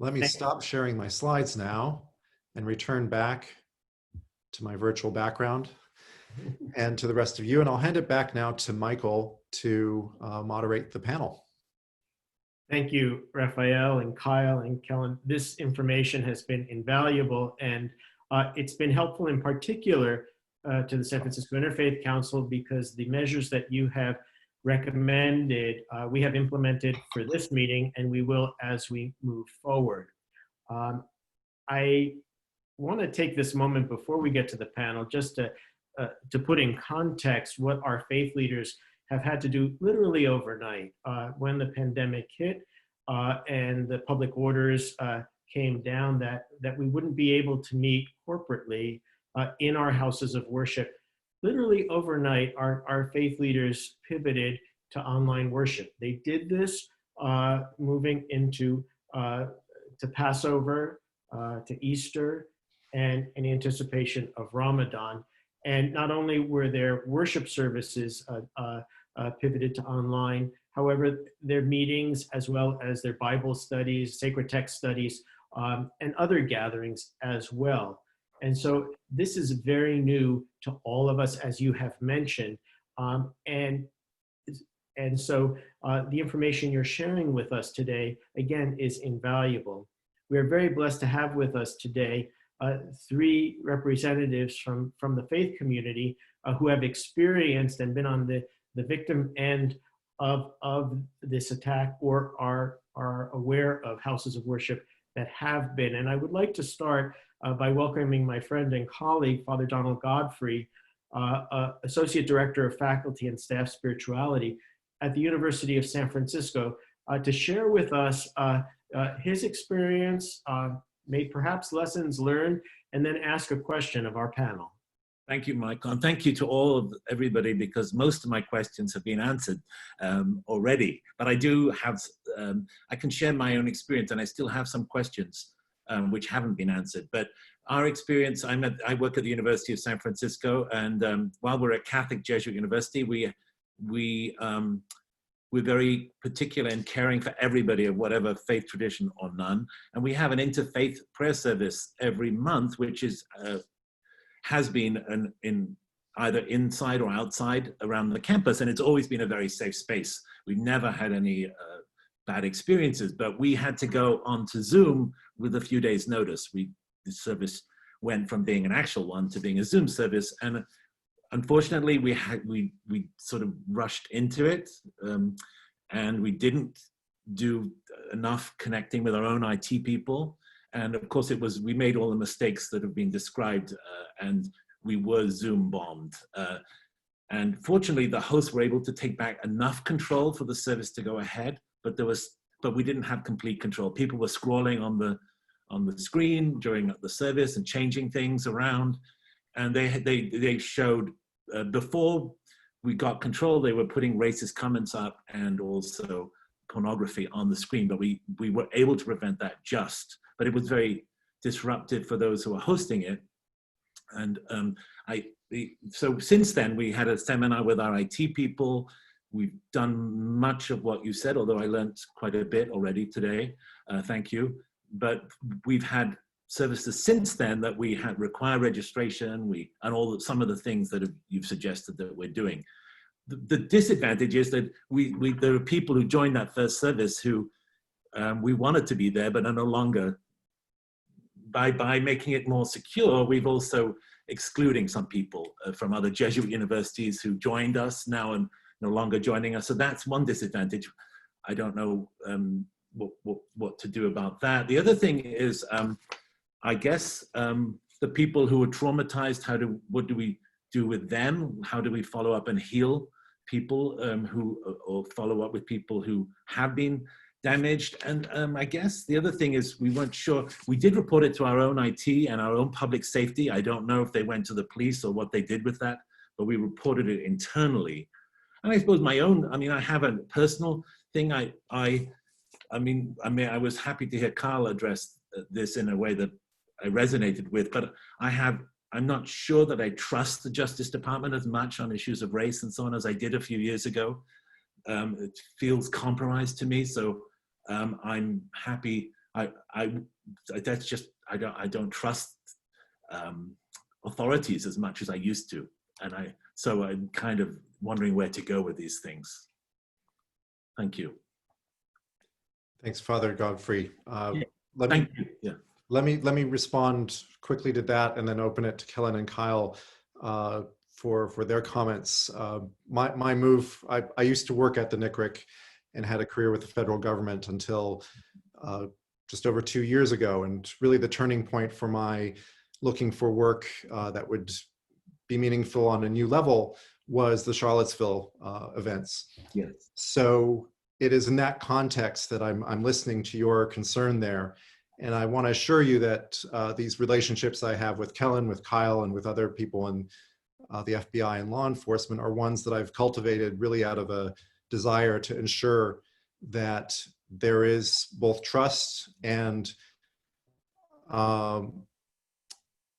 Let me stop sharing my slides now and return back to my virtual background and to the rest of you, and I'll hand it back now to Michael to moderate the panel. Thank you, Raphael and Kyle and Kellen. This information has been invaluable, and it's been helpful in particular to the San Francisco Interfaith Council because the measures that you have recommended, we have implemented for this meeting, and we will as we move forward. I want to take this moment before we get to the panel just to put in context what our faith leaders have had to do literally overnight when the pandemic hit and the public orders came down that we wouldn't be able to meet corporately in our houses of worship. Literally overnight, our faith leaders pivoted to online worship. They did this moving into to Passover, to Easter, and in anticipation of Ramadan. And not only were their worship services pivoted to online, however, their meetings as well as their Bible studies, sacred text studies, and other gatherings as well. And so this is very new to all of us, as you have mentioned. And so the information you're sharing with us today, again, is invaluable. We are very blessed to have with us today three representatives from the faith community who have experienced and been on the victim end of this attack or are aware of houses of worship that have been. And I would like to start by welcoming my friend and colleague, Father Donald Godfrey, Associate Director of Faculty and Staff Spirituality at the University of San Francisco, to share with us his experience, perhaps lessons learned, and then ask a question of our panel. Thank you, Michael, and thank you to everybody, because most of my questions have been answered already. But I do have, I can share my own experience, and I still have some questions which haven't been answered. But our experience, I work at the University of San Francisco, and while we're a Catholic Jesuit university, we're very particular in caring for everybody of whatever faith tradition or none. And we have an interfaith prayer service every month, which is has been in either inside or outside around the campus, and it's always been a very safe space. We've never had any bad experiences, but we had to go onto Zoom with a few days' notice. The service went from being an actual one to being a Zoom service, and unfortunately, we sort of rushed into it, and we didn't do enough connecting with our own IT people. And of course, we made all the mistakes that have been described, and we were Zoom bombed. And fortunately, the hosts were able to take back enough control for the service to go ahead, but we didn't have complete control. People were scrolling on the screen during the service and changing things around. And they showed, before we got control, they were putting racist comments up and also pornography on the screen, but we were able to prevent that but it was very disruptive for those who were hosting it. And so since then, we had a seminar with our IT people. We've done much of what you said, although I learned quite a bit already today. Thank you. But we've had services since then that we had require registration, and some of the things that you've suggested that we're doing. The disadvantage is that there are people who joined that first service who we wanted to be there, but are no longer. By making it more secure, we've also excluding some people from other Jesuit universities who joined us now and no longer joining us. So that's one disadvantage. I don't know what to do about that. The other thing is, I guess, the people who are traumatized, what do we do with them? How do we follow up and heal people or follow up with people who have been damaged? And I guess the other thing is, we weren't sure. We did report it to our own IT and our own public safety. I don't know if they went to the police or what they did with that, but we reported it internally. And I suppose my own, I have a personal thing. I was happy to hear Carl address this in a way that I resonated with, but I'm not sure that I trust the Justice Department as much on issues of race and so on as I did a few years ago. It feels compromised to me, so I'm happy. That's just, I don't trust authorities as much as I used to, and so I'm kind of wondering where to go with these things. Thank you. Thanks, Father Godfrey. Thank you. Yeah. Let me respond quickly to that, and then open it to Kellen and Kyle for their comments. My move, I used to work at the NCRIC and had a career with the federal government until just over 2 years ago. And really the turning point for my looking for work that would be meaningful on a new level was the Charlottesville events. Yes. So it is in that context that I'm listening to your concern there. And I want to assure you that these relationships I have with Kellen, with Kyle, and with other people in the FBI and law enforcement are ones that I've cultivated really out of a desire to ensure that there is both trust and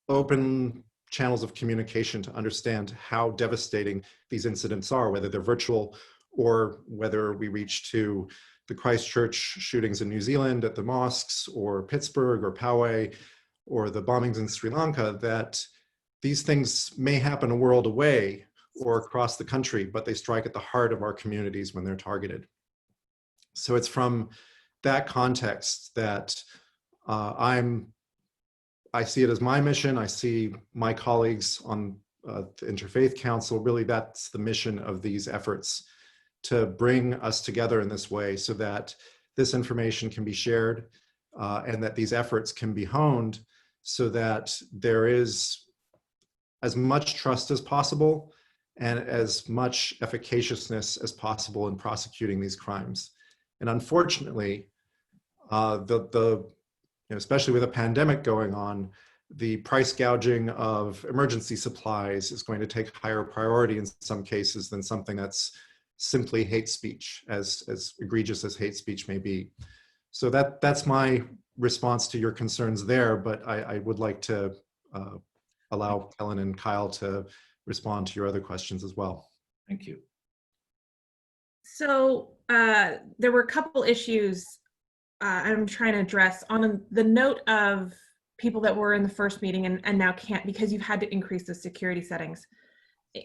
open channels of communication to understand how devastating these incidents are, whether they're virtual or whether we reach to the Christchurch shootings in New Zealand at the mosques, or Pittsburgh, or Poway, or the bombings in Sri Lanka, that these things may happen a world away or across the country, but they strike at the heart of our communities when they're targeted. So it's from that context that I see it as my mission. I see my colleagues on the Interfaith Council, really that's the mission of these efforts, to bring us together in this way so that this information can be shared and that these efforts can be honed so that there is as much trust as possible and as much efficaciousness as possible in prosecuting these crimes. And unfortunately, especially with a pandemic going on, the price gouging of emergency supplies is going to take higher priority in some cases than something that's simply hate speech, as egregious as hate speech may be. So that's my response to your concerns there, but I would like to allow Kellen and Kyle to respond to your other questions as well. Thank you. So there were a couple issues I'm trying to address on the note of people that were in the first meeting and now can't because you've had to increase the security settings.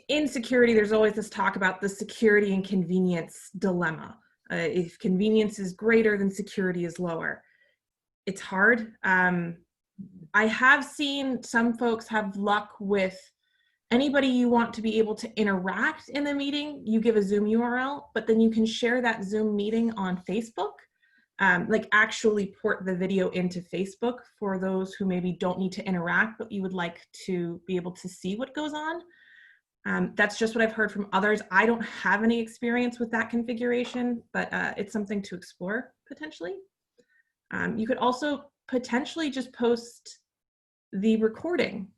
In security, there's always this talk about the security and convenience dilemma. If convenience is greater, then security is lower. It's hard. I have seen some folks have luck with anybody you want to be able to interact in the meeting. You give a Zoom URL, but then you can share that Zoom meeting on Facebook. Like actually port the video into Facebook for those who maybe don't need to interact, but you would like to be able to see what goes on. That's just what I've heard from others. I don't have any experience with that configuration, but it's something to explore potentially. You could also potentially just post the recording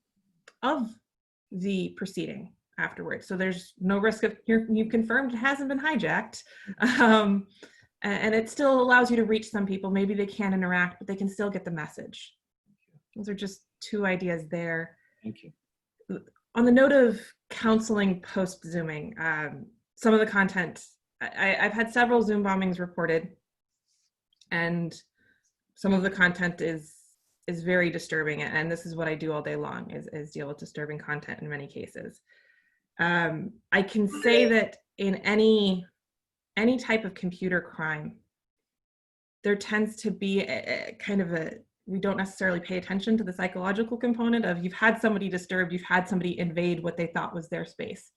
of the proceeding afterwards. So there's no risk of, you've confirmed it hasn't been hijacked. And it still allows you to reach some people. Maybe they can't interact, but they can still get the message. Those are just two ideas there. Thank you. On the note of counseling post-Zooming, some of the content, I've had several Zoom bombings reported, and some of the content is very disturbing, and this is what I do all day long, is deal with disturbing content in many cases. I can say that in any type of computer crime, there tends to be a kind of we don't necessarily pay attention to the psychological component of you've had somebody disturbed, you've had somebody invade what they thought was their space.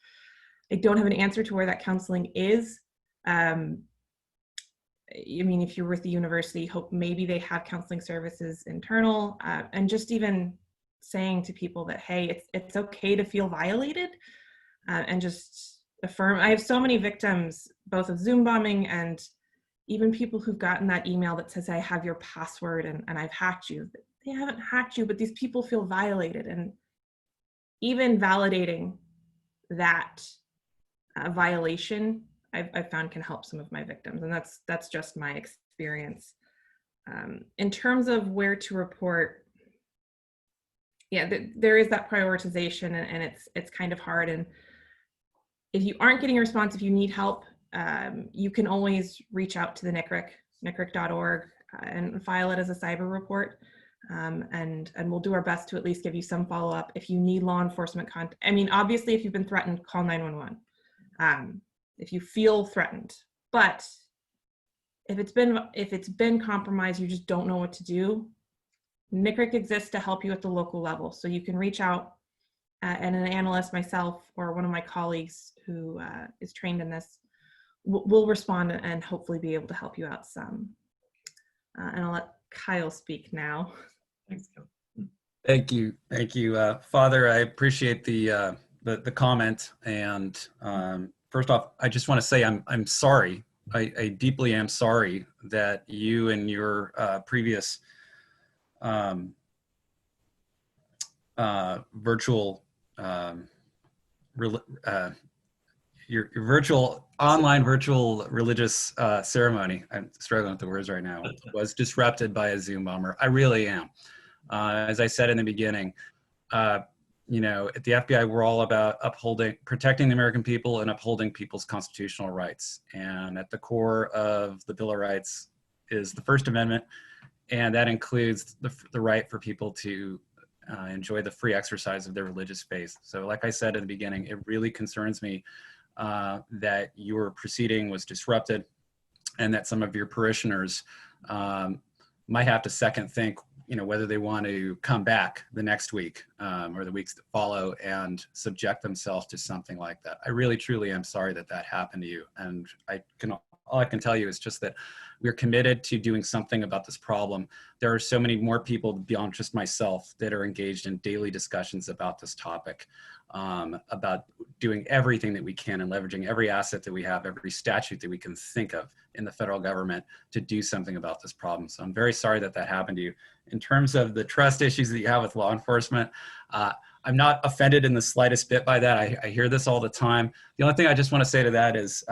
I don't have an answer to where that counseling is. I mean, if you're with the university, hope maybe they have counseling services internal, and just even saying to people that, hey, it's okay to feel violated, and just affirm. I have so many victims, both of Zoom bombing and even people who've gotten that email that says, I have your password and I've hacked you. They haven't hacked you, but these people feel violated. And even validating that violation, I've found can help some of my victims. And that's just my experience. In terms of where to report, yeah, there is that prioritization, and it's kind of hard. And if you aren't getting a response, if you need help, you can always reach out to the NCRIC, ncric.org, and file it as a cyber report. And we'll do our best to at least give you some follow-up. If you need law enforcement contact, I mean, obviously, if you've been threatened, call 911. If you feel threatened, but if it's been compromised, you just don't know what to do, NCRIC exists to help you at the local level. So you can reach out, and an analyst, myself, or one of my colleagues who is trained in this will respond and hopefully be able to help you out some. And I'll let Kyle speak now. Thanks, Kyle. Thank you, Father. I appreciate the comment. And first off, I just want to say I'm sorry. I deeply am sorry that you and your previous virtual your virtual online virtual religious ceremony, I'm struggling with the words right now, was disrupted by a Zoom bomber. I really am. As I said in the beginning, you know, at the FBI, we're all about protecting the American people and upholding people's constitutional rights. And at the core of the Bill of Rights is the First Amendment, and that includes the right for people to enjoy the free exercise of their religious faith. So like I said in the beginning, it really concerns me that your proceeding was disrupted and that some of your parishioners might have to second think, you know, whether they want to come back the next week or the weeks that follow and subject themselves to something like that. I really, truly am sorry that that happened to you. And all I can tell you is just that we're committed to doing something about this problem. There are so many more people beyond just myself that are engaged in daily discussions about this topic, about doing everything that we can and leveraging every asset that we have, every statute that we can think of in the federal government to do something about this problem. So I'm very sorry that that happened to you. In terms of the trust issues that you have with law enforcement, I'm not offended in the slightest bit by that. I hear this all the time. The only thing I just want to say to that is,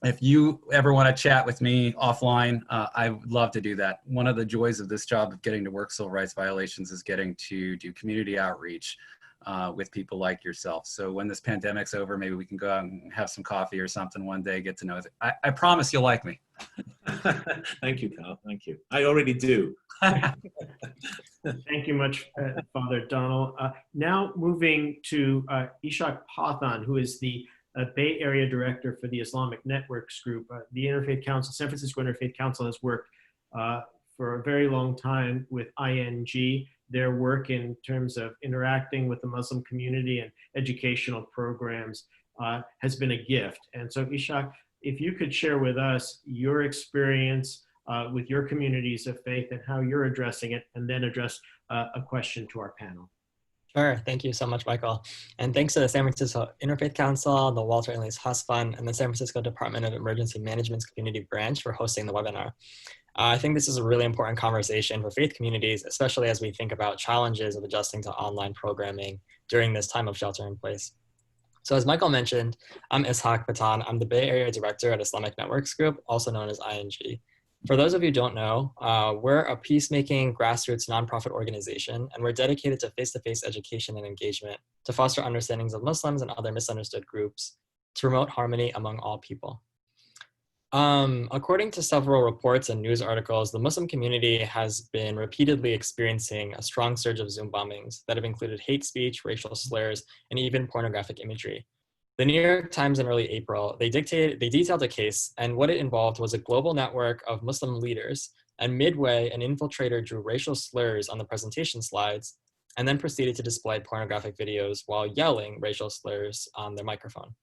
if you ever want to chat with me offline, I would love to do that. One of the joys of this job of getting to work civil rights violations is getting to do community outreach with people like yourself. So when this pandemic's over, maybe we can go out and have some coffee or something one day, get to know it. I promise you'll like me. Thank you, Kyle. Thank you. I already do. Thank you much, Father Donald. Now moving to Ishak Pathan, who is the Bay Area Director for the Islamic Networks Group. The Interfaith Council, San Francisco Interfaith Council, has worked for a very long time with ING. Their work in terms of interacting with the Muslim community and educational programs has been a gift. And so, Ishak, if you could share with us your experience with your communities of faith and how you're addressing it, and then address a question to our panel. Sure. Thank you so much, Michael. And thanks to the San Francisco Interfaith Council, the Walter and Elise Huss Fund, and the San Francisco Department of Emergency Management's Community Branch for hosting the webinar. I think this is a really important conversation for faith communities, especially as we think about challenges of adjusting to online programming during this time of shelter in place. So as Michael mentioned, I'm Ishak Pathan. I'm the Bay Area Director at Islamic Networks Group, also known as ING. For those of you who don't know, we're a peacemaking grassroots nonprofit organization, and we're dedicated to face-to-face education and engagement to foster understandings of Muslims and other misunderstood groups to promote harmony among all people. According to several reports and news articles, the Muslim community has been repeatedly experiencing a strong surge of Zoom bombings that have included hate speech, racial slurs, and even pornographic imagery. The New York Times in early April, they detailed a case, and what it involved was a global network of Muslim leaders, and midway, an infiltrator drew racial slurs on the presentation slides, and then proceeded to display pornographic videos while yelling racial slurs on their microphone.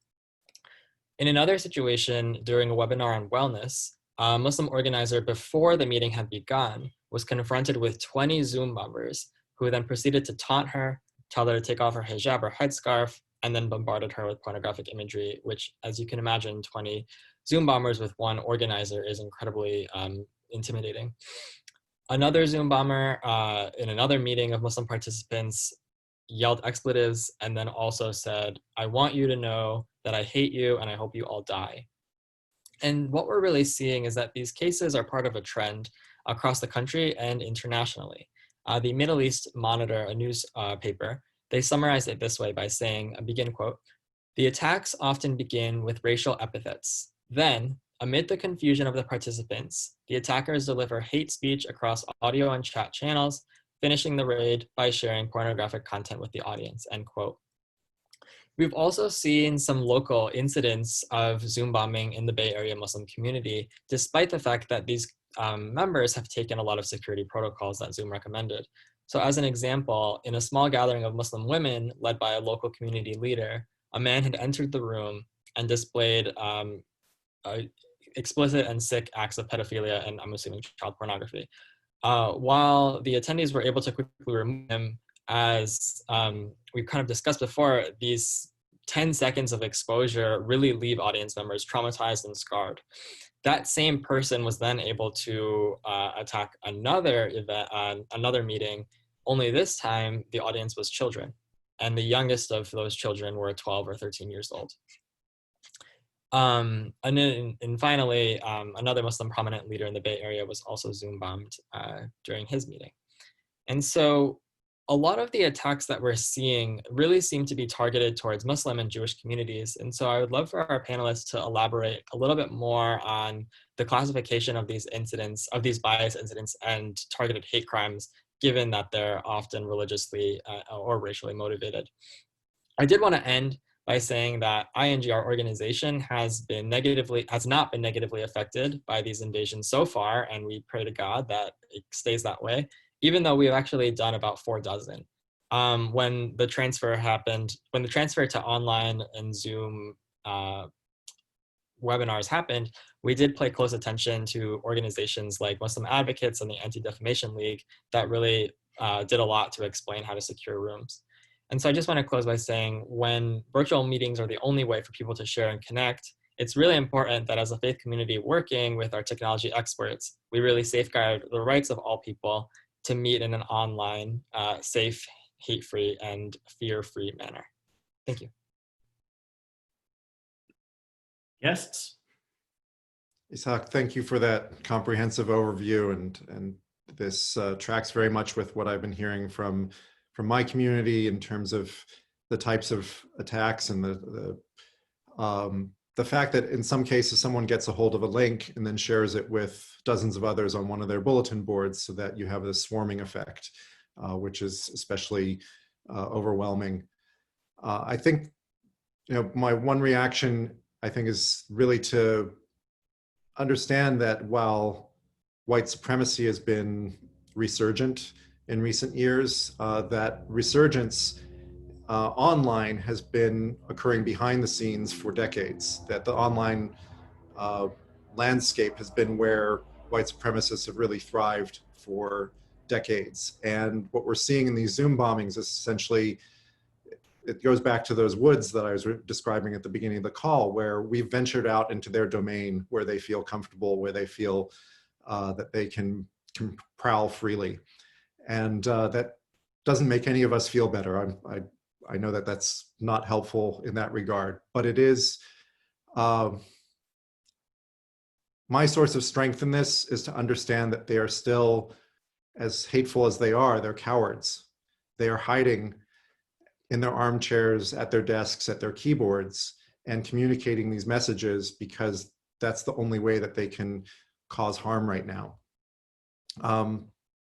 In another situation, during a webinar on wellness, a Muslim organizer before the meeting had begun was confronted with 20 Zoom bombers who then proceeded to taunt her, tell her to take off her hijab or headscarf, and then bombarded her with pornographic imagery, which, as you can imagine, 20 Zoom bombers with one organizer is incredibly intimidating. Another Zoom bomber in another meeting of Muslim participants yelled expletives and then also said, "I want you to know that I hate you and I hope you all die." And what we're really seeing is that these cases are part of a trend across the country and internationally. The Middle East Monitor, a news paper, they summarized it this way by saying, a begin quote, "The attacks often begin with racial epithets. Then, amid the confusion of the participants, the attackers deliver hate speech across audio and chat channels, finishing the raid by sharing pornographic content with the audience," end quote. We've also seen some local incidents of Zoom bombing in the Bay Area Muslim community, despite the fact that these members have taken a lot of security protocols that Zoom recommended. So as an example, in a small gathering of Muslim women led by a local community leader, a man had entered the room and displayed explicit and sick acts of pedophilia and, I'm assuming, child pornography. While the attendees were able to quickly remove him, as we've kind of discussed before, these 10 seconds of exposure really leave audience members traumatized and scarred. That same person was then able to attack another event, another meeting, only this time the audience was children. And the youngest of those children were 12 or 13 years old. And finally, another Muslim prominent leader in the Bay Area was also Zoom bombed during his meeting. And so a lot of the attacks that we're seeing really seem to be targeted towards Muslim and Jewish communities. And so I would love for our panelists to elaborate a little bit more on the classification of these incidents, of these bias incidents and targeted hate crimes, given that they're often religiously or racially motivated. I did want to end by saying that ING, our organization, has not been negatively affected by these invasions so far, and we pray to God that it stays that way, even though we've actually done about 4 dozen. When the transfer happened, when the transfer to online and Zoom webinars happened, we did pay close attention to organizations like Muslim Advocates and the Anti-Defamation League that really did a lot to explain how to secure rooms. And so I just want to close by saying, when virtual meetings are the only way for people to share and connect, it's really important that as a faith community working with our technology experts, we really safeguard the rights of all people to meet in an online, safe, hate-free, and fear-free manner. Thank you. Guests? Ishaq, thank you for that comprehensive overview, and this tracks very much with what I've been hearing from my community in terms of the types of attacks and the fact that in some cases someone gets a hold of a link and then shares it with dozens of others on one of their bulletin boards, so that you have this swarming effect, which is especially overwhelming. I think, my one reaction, I think, is really to understand that while white supremacy has been resurgent in recent years, that resurgence online has been occurring behind the scenes for decades, that the online landscape has been where white supremacists have really thrived for decades. And what we're seeing in these Zoom bombings is essentially, it goes back to those woods that I was describing at the beginning of the call, where we've ventured out into their domain, where they feel comfortable, where they feel that they can prowl freely. And that doesn't make any of us feel better. I know that that's not helpful in that regard, but it is, my source of strength in this is to understand that they are still, as hateful as they are, they're cowards. They are hiding in their armchairs, at their desks, at their keyboards, and communicating these messages because that's the only way that they can cause harm right now.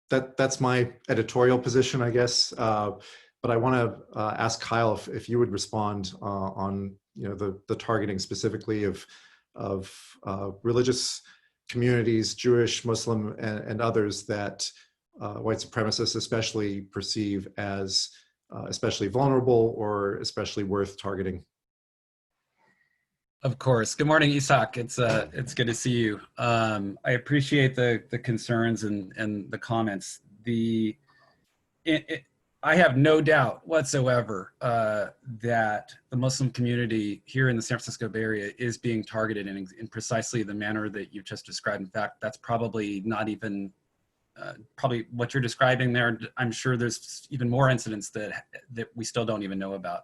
That's my editorial position, I guess. But I want to ask Kyle if you would respond on the targeting specifically of religious communities, Jewish, Muslim, and others that white supremacists especially perceive as especially vulnerable or especially worth targeting. Of course. Good morning, Isak. It's good to see you. I appreciate the concerns and the comments. I have no doubt whatsoever that the Muslim community here in the San Francisco Bay Area is being targeted in precisely the manner that you've just described. In fact, that's probably not even probably what you're describing there. I'm sure there's even more incidents that we still don't even know about.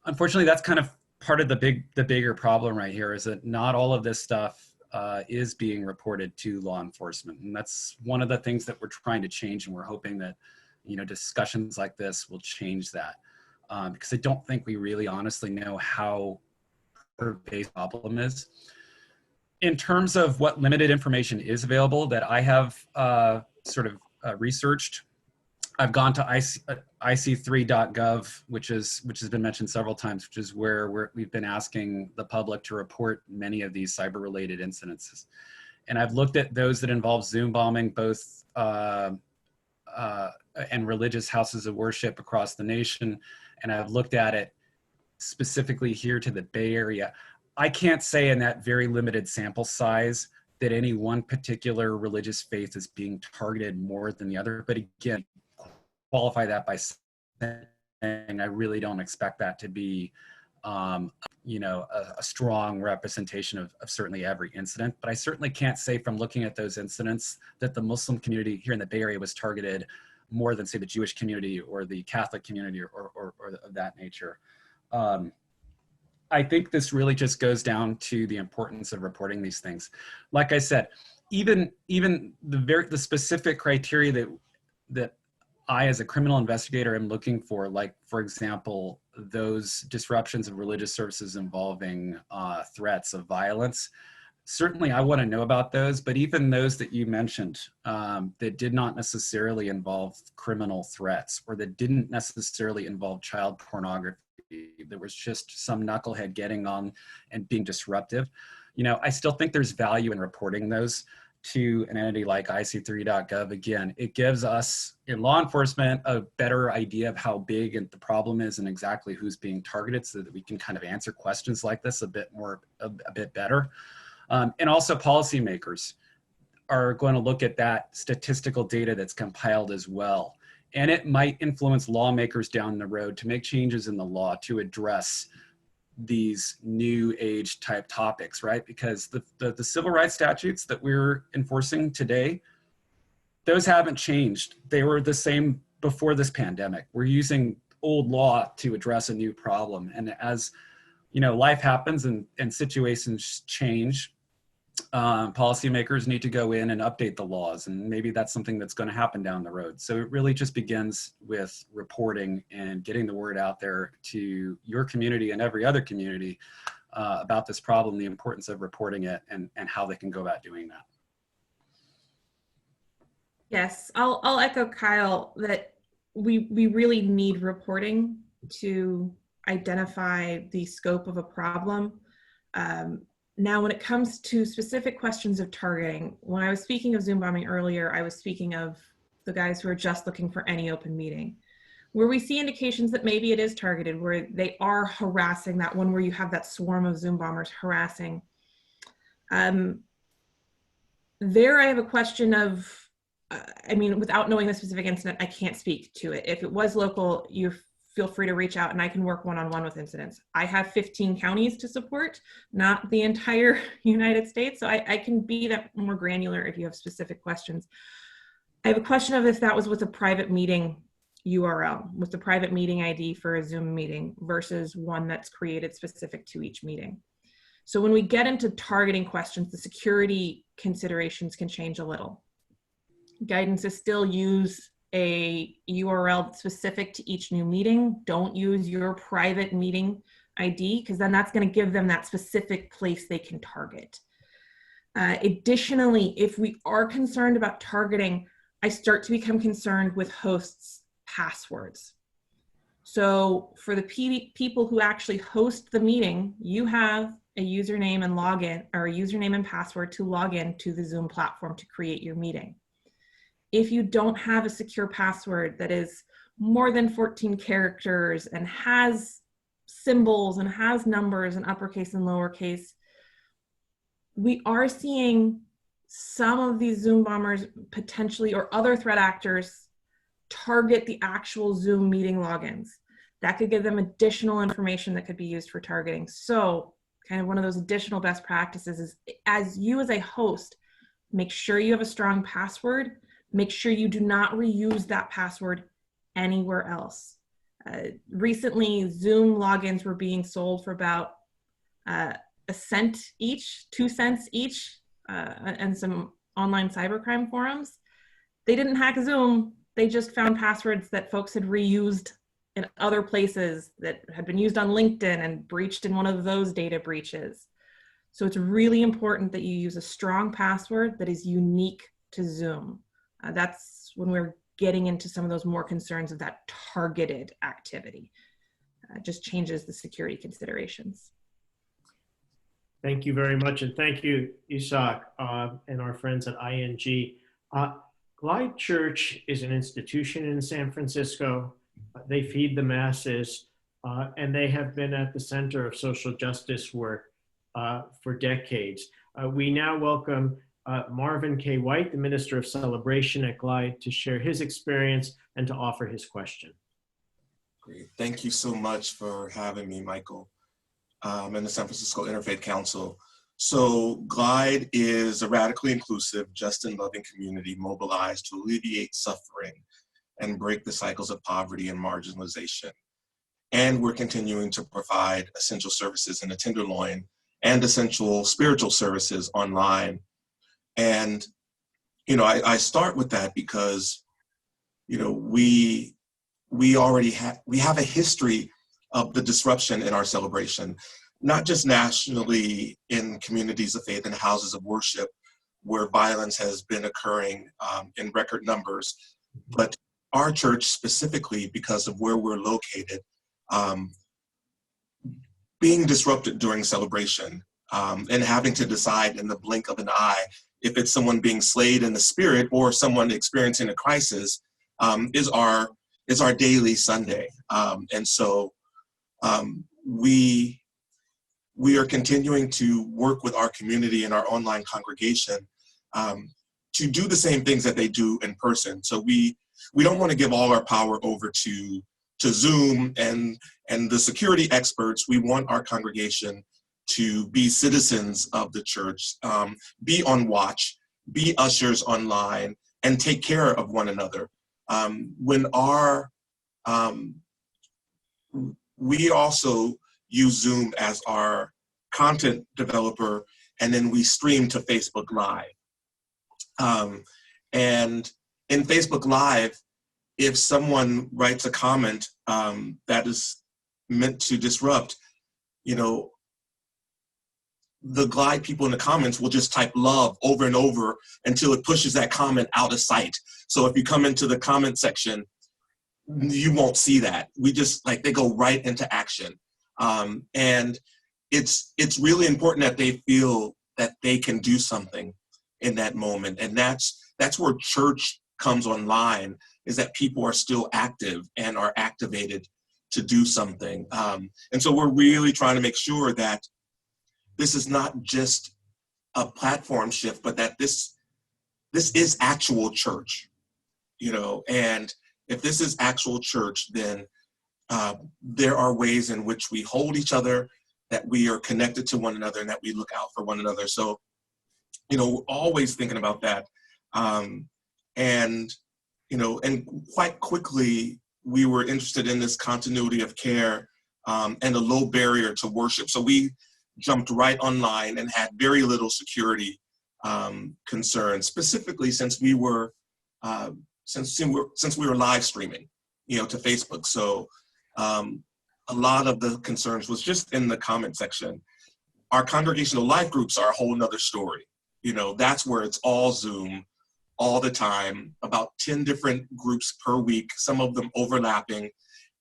Unfortunately, that's kind of part of the bigger problem right here, is that not all of this stuff is being reported to law enforcement. And that's one of the things that we're trying to change. And we're hoping that, discussions like this will change that. Because I don't think we really honestly know how pervasive the problem is. In terms of what limited information is available that I have researched, I've gone to ic3.gov, which has been mentioned several times, which is where we've been asking the public to report many of these cyber-related incidences. And I've looked at those that involve Zoom bombing, both and religious houses of worship across the nation. And I've looked at it specifically here to the Bay Area. I can't say in that very limited sample size that any one particular religious faith is being targeted more than the other. But again, qualify that by saying I really don't expect that to be, a strong representation of certainly every incident. But I certainly can't say from looking at those incidents that the Muslim community here in the Bay Area was targeted more than, say, the Jewish community or the Catholic community or of that nature. I think this really just goes down to the importance of reporting these things. Like I said, even the specific criteria that I, as a criminal investigator, am looking for, like, for example, those disruptions of religious services involving threats of violence. Certainly, I want to know about those, but even those that you mentioned that did not necessarily involve criminal threats or that didn't necessarily involve child pornography, there was just some knucklehead getting on and being disruptive. I still think there's value in reporting those to an entity like ic3.gov. Again, it gives us in law enforcement a better idea of how big the problem is and exactly who's being targeted, so that we can kind of answer questions like this a bit better. And also policymakers are going to look at that statistical data that's compiled as well. And it might influence lawmakers down the road to make changes in the law to address these new age type topics, right? Because the civil rights statutes that we're enforcing today, those haven't changed. They were the same before this pandemic. We're using old law to address a new problem. And as life happens and situations change, policymakers need to go in and update the laws, and maybe that's something that's going to happen down the road. So it really just begins with reporting and getting the word out there to your community and every other community about this problem, the importance of reporting it, and how they can go about doing that. Yes, I'll echo Kyle that we really need reporting to identify the scope of a problem. Now, when it comes to specific questions of targeting, when I was speaking of Zoom bombing earlier, I was speaking of the guys who are just looking for any open meeting. Where we see indications that maybe it is targeted, where they are harassing, that one where you have that swarm of Zoom bombers harassing. There I have a question of, without knowing the specific incident, I can't speak to it. If it was local, you feel free to reach out and I can work one-on-one with incidents. I have 15 counties to support, not the entire United States. So I can be that more granular if you have specific questions. I have a question of if that was with a private meeting URL, with the private meeting ID for a Zoom meeting versus one that's created specific to each meeting. So when we get into targeting questions, the security considerations can change a little. Guidance is still use a URL specific to each new meeting. Don't use your private meeting ID, because then that's going to give them that specific place they can target. Additionally, if we are concerned about targeting, I start to become concerned with hosts' passwords. So for the people who actually host the meeting, you have a username and login, or a username and password to log in to the Zoom platform to create your meeting. If you don't have a secure password that is more than 14 characters and has symbols and has numbers in uppercase and lowercase, we are seeing some of these Zoom bombers potentially, or other threat actors, target the actual Zoom meeting logins. That could give them additional information that could be used for targeting. So kind of one of those additional best practices is, as you as a host, make sure you have a strong password. Make sure you do not reuse that password anywhere else. Recently, Zoom logins were being sold for about a cent each, 2 cents each, and some online cybercrime forums. They didn't hack Zoom. They just found passwords that folks had reused in other places, that had been used on LinkedIn and breached in one of those data breaches. So it's really important that you use a strong password that is unique to Zoom. That's when we're getting into some of those more concerns of that targeted activity. Just changes the security considerations. Thank you very much, and thank you, Isak, and our friends at ING. Glide Church is an institution in San Francisco. They feed the masses, and they have been at the center of social justice work for decades. We now welcome Marvin K. White, the Minister of Celebration at Glide, to share his experience and to offer his question. Great. Thank you so much for having me, Michael, and the San Francisco Interfaith Council. So Glide is a radically inclusive, just and loving community mobilized to alleviate suffering and break the cycles of poverty and marginalization. And we're continuing to provide essential services in the Tenderloin and essential spiritual services online. And, you know, I start with that because, you know, we have a history of the disruption in our celebration, not just nationally in communities of faith and houses of worship where violence has been occurring in record numbers, but our church specifically, because of where we're located, being disrupted during celebration and having to decide in the blink of an eye if it's someone being slayed in the spirit or someone experiencing a crisis is our daily Sunday. And so we are continuing to work with our community and our online congregation to do the same things that they do in person. So we don't want to give all our power over to Zoom and the security experts. We want our congregation to be citizens of the church, be on watch, be ushers online, and take care of one another. We also use Zoom as our content developer, and then we stream to Facebook Live. And in Facebook Live, if someone writes a comment that is meant to disrupt, you know, the Glide people in the comments will just type love over and over until it pushes that comment out of sight. So if you come into the comment section, you won't see that. We just, like, they go right into action. And it's really important that they feel that they can do something in that moment. And that's where church comes online, is that people are still active and are activated to do something. And so we're really trying to make sure that this is not just a platform shift, but that this is actual church, you know. And if this is actual church, then there are ways in which we hold each other, that we are connected to one another, and that we look out for one another. So, you know, we're always thinking about that. And, you know, and quite quickly, we were interested in this continuity of care and a low barrier to worship. So we jumped right online and had very little security concerns, specifically since we were since we were live streaming, you know, to Facebook. So a lot of the concerns was just in the comment section. Our congregational life groups are a whole nother story. You know, that's where it's all Zoom all the time, about 10 different groups per week, some of them overlapping.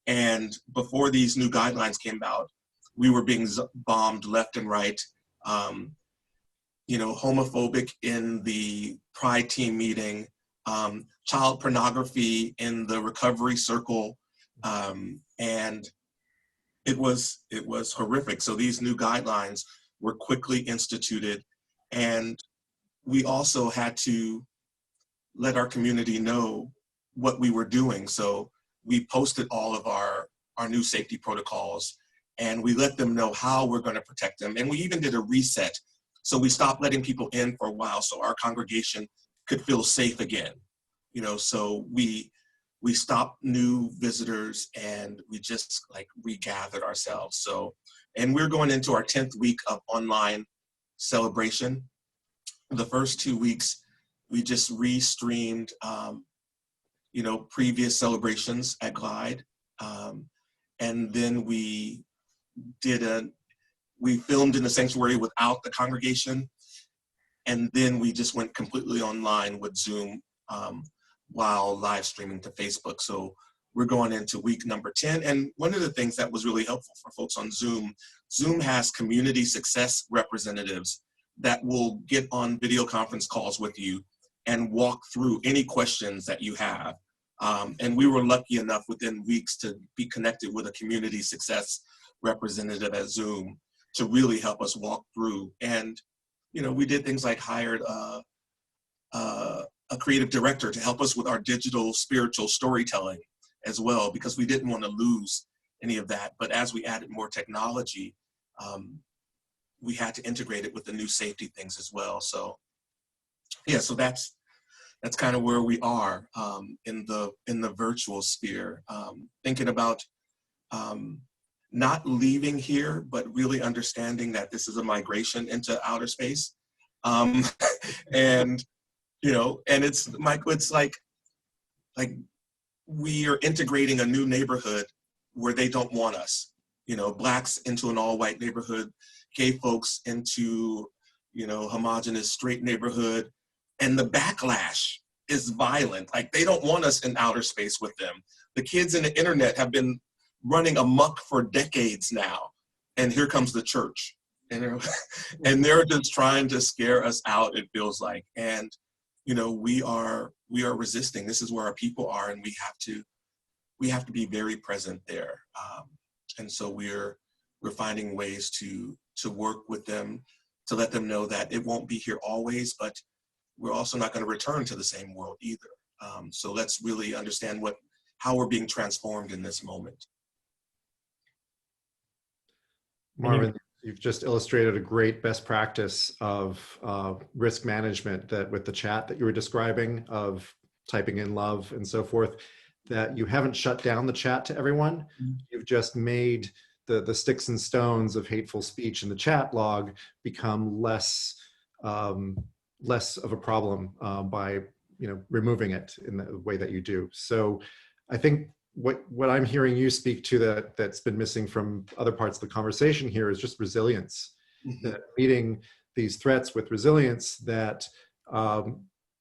And before these new guidelines came out, we were being bombed left and right. You know, homophobic in the Pride team meeting, child pornography in the recovery circle, and it was horrific. So these new guidelines were quickly instituted, and we also had to let our community know what we were doing. So we posted all of our new safety protocols, and we let them know how we're going to protect them. And we even did a reset. So we stopped letting people in for a while so our congregation could feel safe again. You know, so we stopped new visitors, and we just like regathered ourselves. So, and we're going into our 10th week of online celebration. The first 2 weeks, we just re-streamed, you know, previous celebrations at Glide. And then we filmed in the sanctuary without the congregation. And then we just went completely online with Zoom while live streaming to Facebook. So we're going into week number 10. And one of the things that was really helpful for folks on Zoom, Zoom has community success representatives that will get on video conference calls with you and walk through any questions that you have. And we were lucky enough within weeks to be connected with a community success representative at Zoom to really help us walk through. And, you know, we did things like hired a creative director to help us with our digital spiritual storytelling as well, because we didn't want to lose any of that. But as we added more technology, we had to integrate it with the new safety things as well. So yeah, so that's kind of where we are in the virtual sphere, thinking about not leaving here, but really understanding that this is a migration into outer space. And, you know, and it's like we are integrating a new neighborhood where they don't want us, you know, Blacks into an all-white neighborhood, gay folks into, you know, homogenous straight neighborhood. And the backlash is violent. Like, they don't want us in outer space with them. The kids in the internet have been running amok for decades now. And here comes the church. And they're just trying to scare us out, it feels like. And, you know, we are resisting. This is where our people are, and we have to be very present there. And so we're finding ways to work with them, to let them know that it won't be here always, but we're also not going to return to the same world either. So let's really understand how we're being transformed in this moment. Marvin, you've just illustrated a great best practice of risk management, that with the chat that you were describing of typing in love and so forth, that you haven't shut down the chat to everyone. You've just made the sticks and stones of hateful speech in the chat log become less of a problem by, you know, removing it in the way that you do. So I think what I'm hearing you speak to that's been missing from other parts of the conversation here is just resilience. Mm-hmm. That meeting these threats with resilience that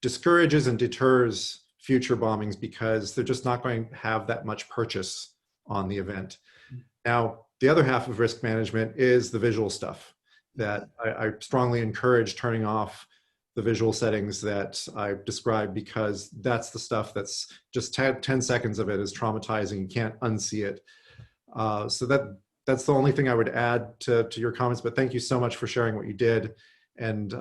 discourages and deters future bombings, because they're just not going to have that much purchase on the event. Mm-hmm. Now, the other half of risk management is the visual stuff that I strongly encourage turning off the visual settings that I described, because that's the stuff that's just 10 seconds of it is traumatizing. You can't unsee it. So that's the only thing I would add to your comments, but thank you so much for sharing what you did. And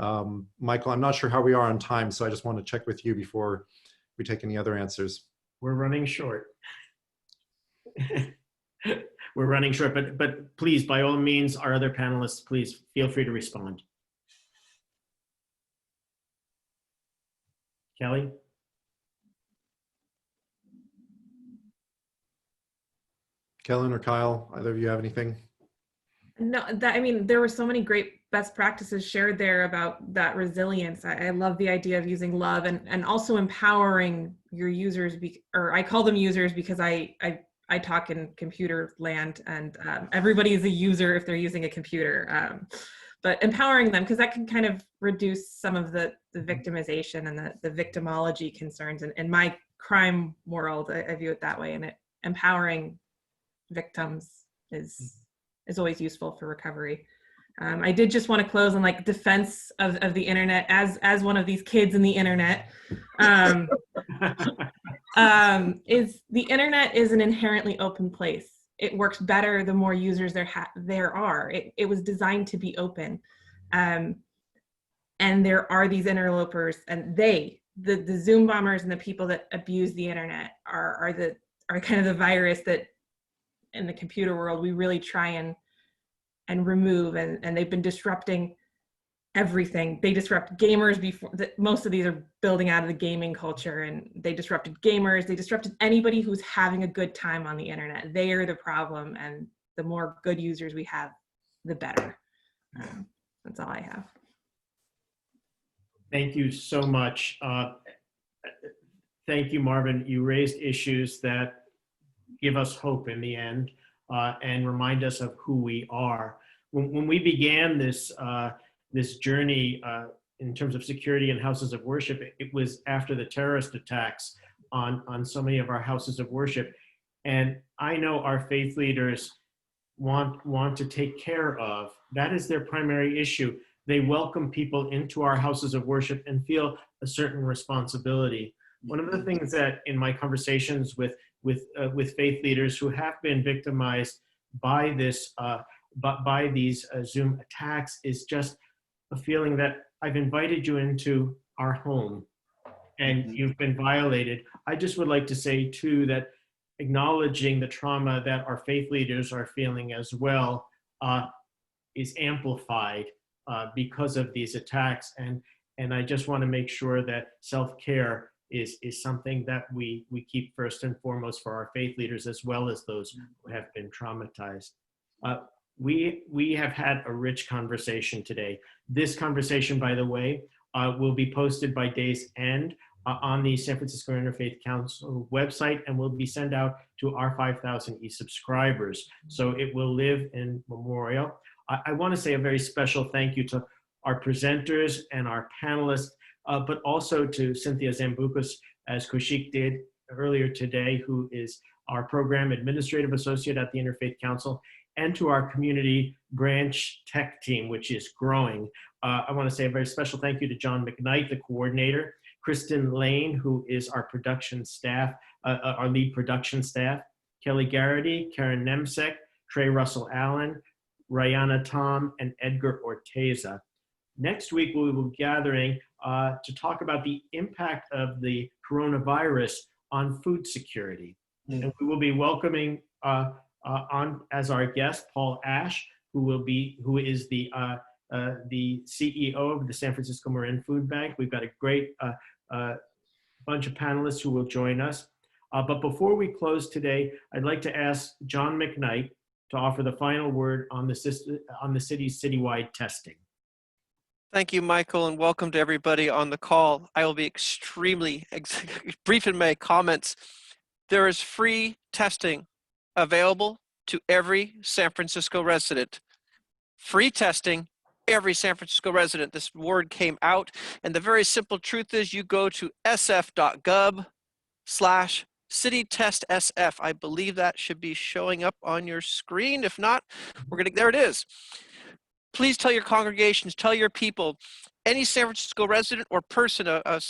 Michael, I'm not sure how we are on time, so I just want to check with you before we take any other answers. We're running short. We're running short, but please, by all means, our other panelists, please feel free to respond. Kelly? Kellen or Kyle, either of you have anything? No, I mean, there were so many great best practices shared there about that resilience. I love the idea of using love and also empowering your users, or I call them users because I talk in computer land, and everybody is a user if they're using a computer. But empowering them, because that can kind of reduce some of the victimization and the victimology concerns. And in my crime world, I view it that way. And empowering victims is always useful for recovery. I did just want to close on like defense of the internet as one of these kids in the internet. Is the internet is an inherently open place. it works better the more users there are. It was designed to be open. And there are these interlopers, and the Zoom bombers and the people that abuse the internet are kind of the virus that in the computer world we really try and remove, and they've been disrupting everything. They disrupt gamers before most of these are building out of the gaming culture, and they disrupted gamers. They disrupted anybody who's having a good time on the internet. They are the problem, and the more good users we have, the better. That's all I have. Thank you so much. Thank you, Marvin. You raised issues that give us hope in the end and remind us of who we are. When we began this this journey in terms of security in houses of worship, it was after the terrorist attacks on so many of our houses of worship. And I know our faith leaders want to take care of. That is their primary issue. They welcome people into our houses of worship and feel a certain responsibility. One of the things that in my conversations with faith leaders who have been victimized by this, by these Zoom attacks is just a feeling that I've invited you into our home and you've been violated. I just would like to say too that acknowledging the trauma that our faith leaders are feeling as well is amplified because of these attacks. And I just want to make sure that self-care is something that we keep first and foremost for our faith leaders as well as those who have been traumatized. We have had a rich conversation today. This conversation, by the way, will be posted by day's end on the San Francisco Interfaith Council website and will be sent out to our 5,000 e-subscribers. So it will live in memorial. I want to say a very special thank you to our presenters and our panelists, but also to Cynthia Zambucas, as Kaushik did earlier today, who is our program administrative associate at the Interfaith Council, and to our community branch tech team, which is growing. I want to say a very special thank you to John McKnight, the coordinator, Kristen Lane, who is our production staff, our lead production staff, Kelly Garrity, Karen Nemsek, Trey Russell Allen, Rihanna Tom, and Edgar Orteza. Next week, we will be gathering to talk about the impact of the coronavirus on food security. And we will be welcoming on as our guest Paul Ash, who is the CEO of the San Francisco Marin Food Bank. We've got a great bunch of panelists who will join us. But before we close today, I'd like to ask John McKnight to offer the final word on the city's citywide testing. Thank you, Michael, and welcome to everybody on the call. I will be extremely brief in my comments. There is free testing available to every San Francisco resident. Free testing, every San Francisco resident. This word came out, and the very simple truth is you go to sf.gov/citytestsf. I believe that should be showing up on your screen. If not, there it is. Please tell your congregations, tell your people, any San Francisco resident or person, a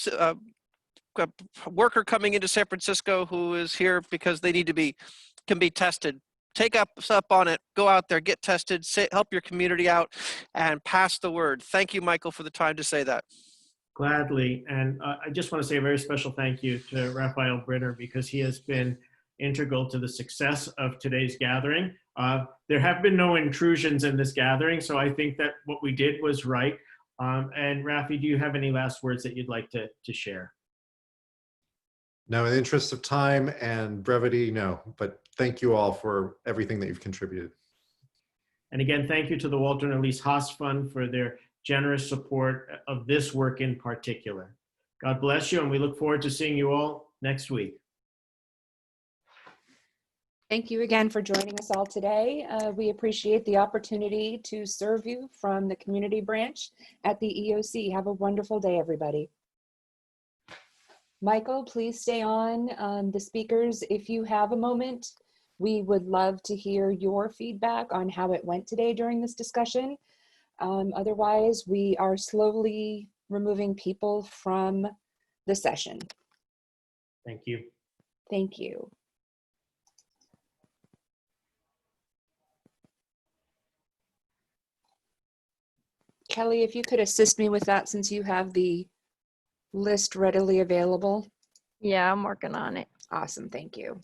worker coming into San Francisco who is here because they need to be, can be tested. Take us up on it, go out there, get tested, help your community out, and pass the word. Thank you, Michael, for the time to say that. Gladly, and I just want to say a very special thank you to Raphael Brenner because he has been integral to the success of today's gathering. There have been no intrusions in this gathering, so I think that what we did was right. And Rafi, do you have any last words that you'd like to share? No, in the interest of time and brevity, no, but thank you all for everything that you've contributed. And again, thank you to the Walter and Elise Haas Fund for their generous support of this work in particular. God bless you, and we look forward to seeing you all next week. Thank you again for joining us all today. We appreciate the opportunity to serve you from the community branch at the EOC. Have a wonderful day, everybody. Michael, please stay on. The speakers, if you have a moment, we would love to hear your feedback on how it went today during this discussion. Otherwise, we are slowly removing people from the session. Thank you. Thank you. Kelly, if you could assist me with that since you have the list readily available. Yeah, I'm working on it. Awesome, thank you.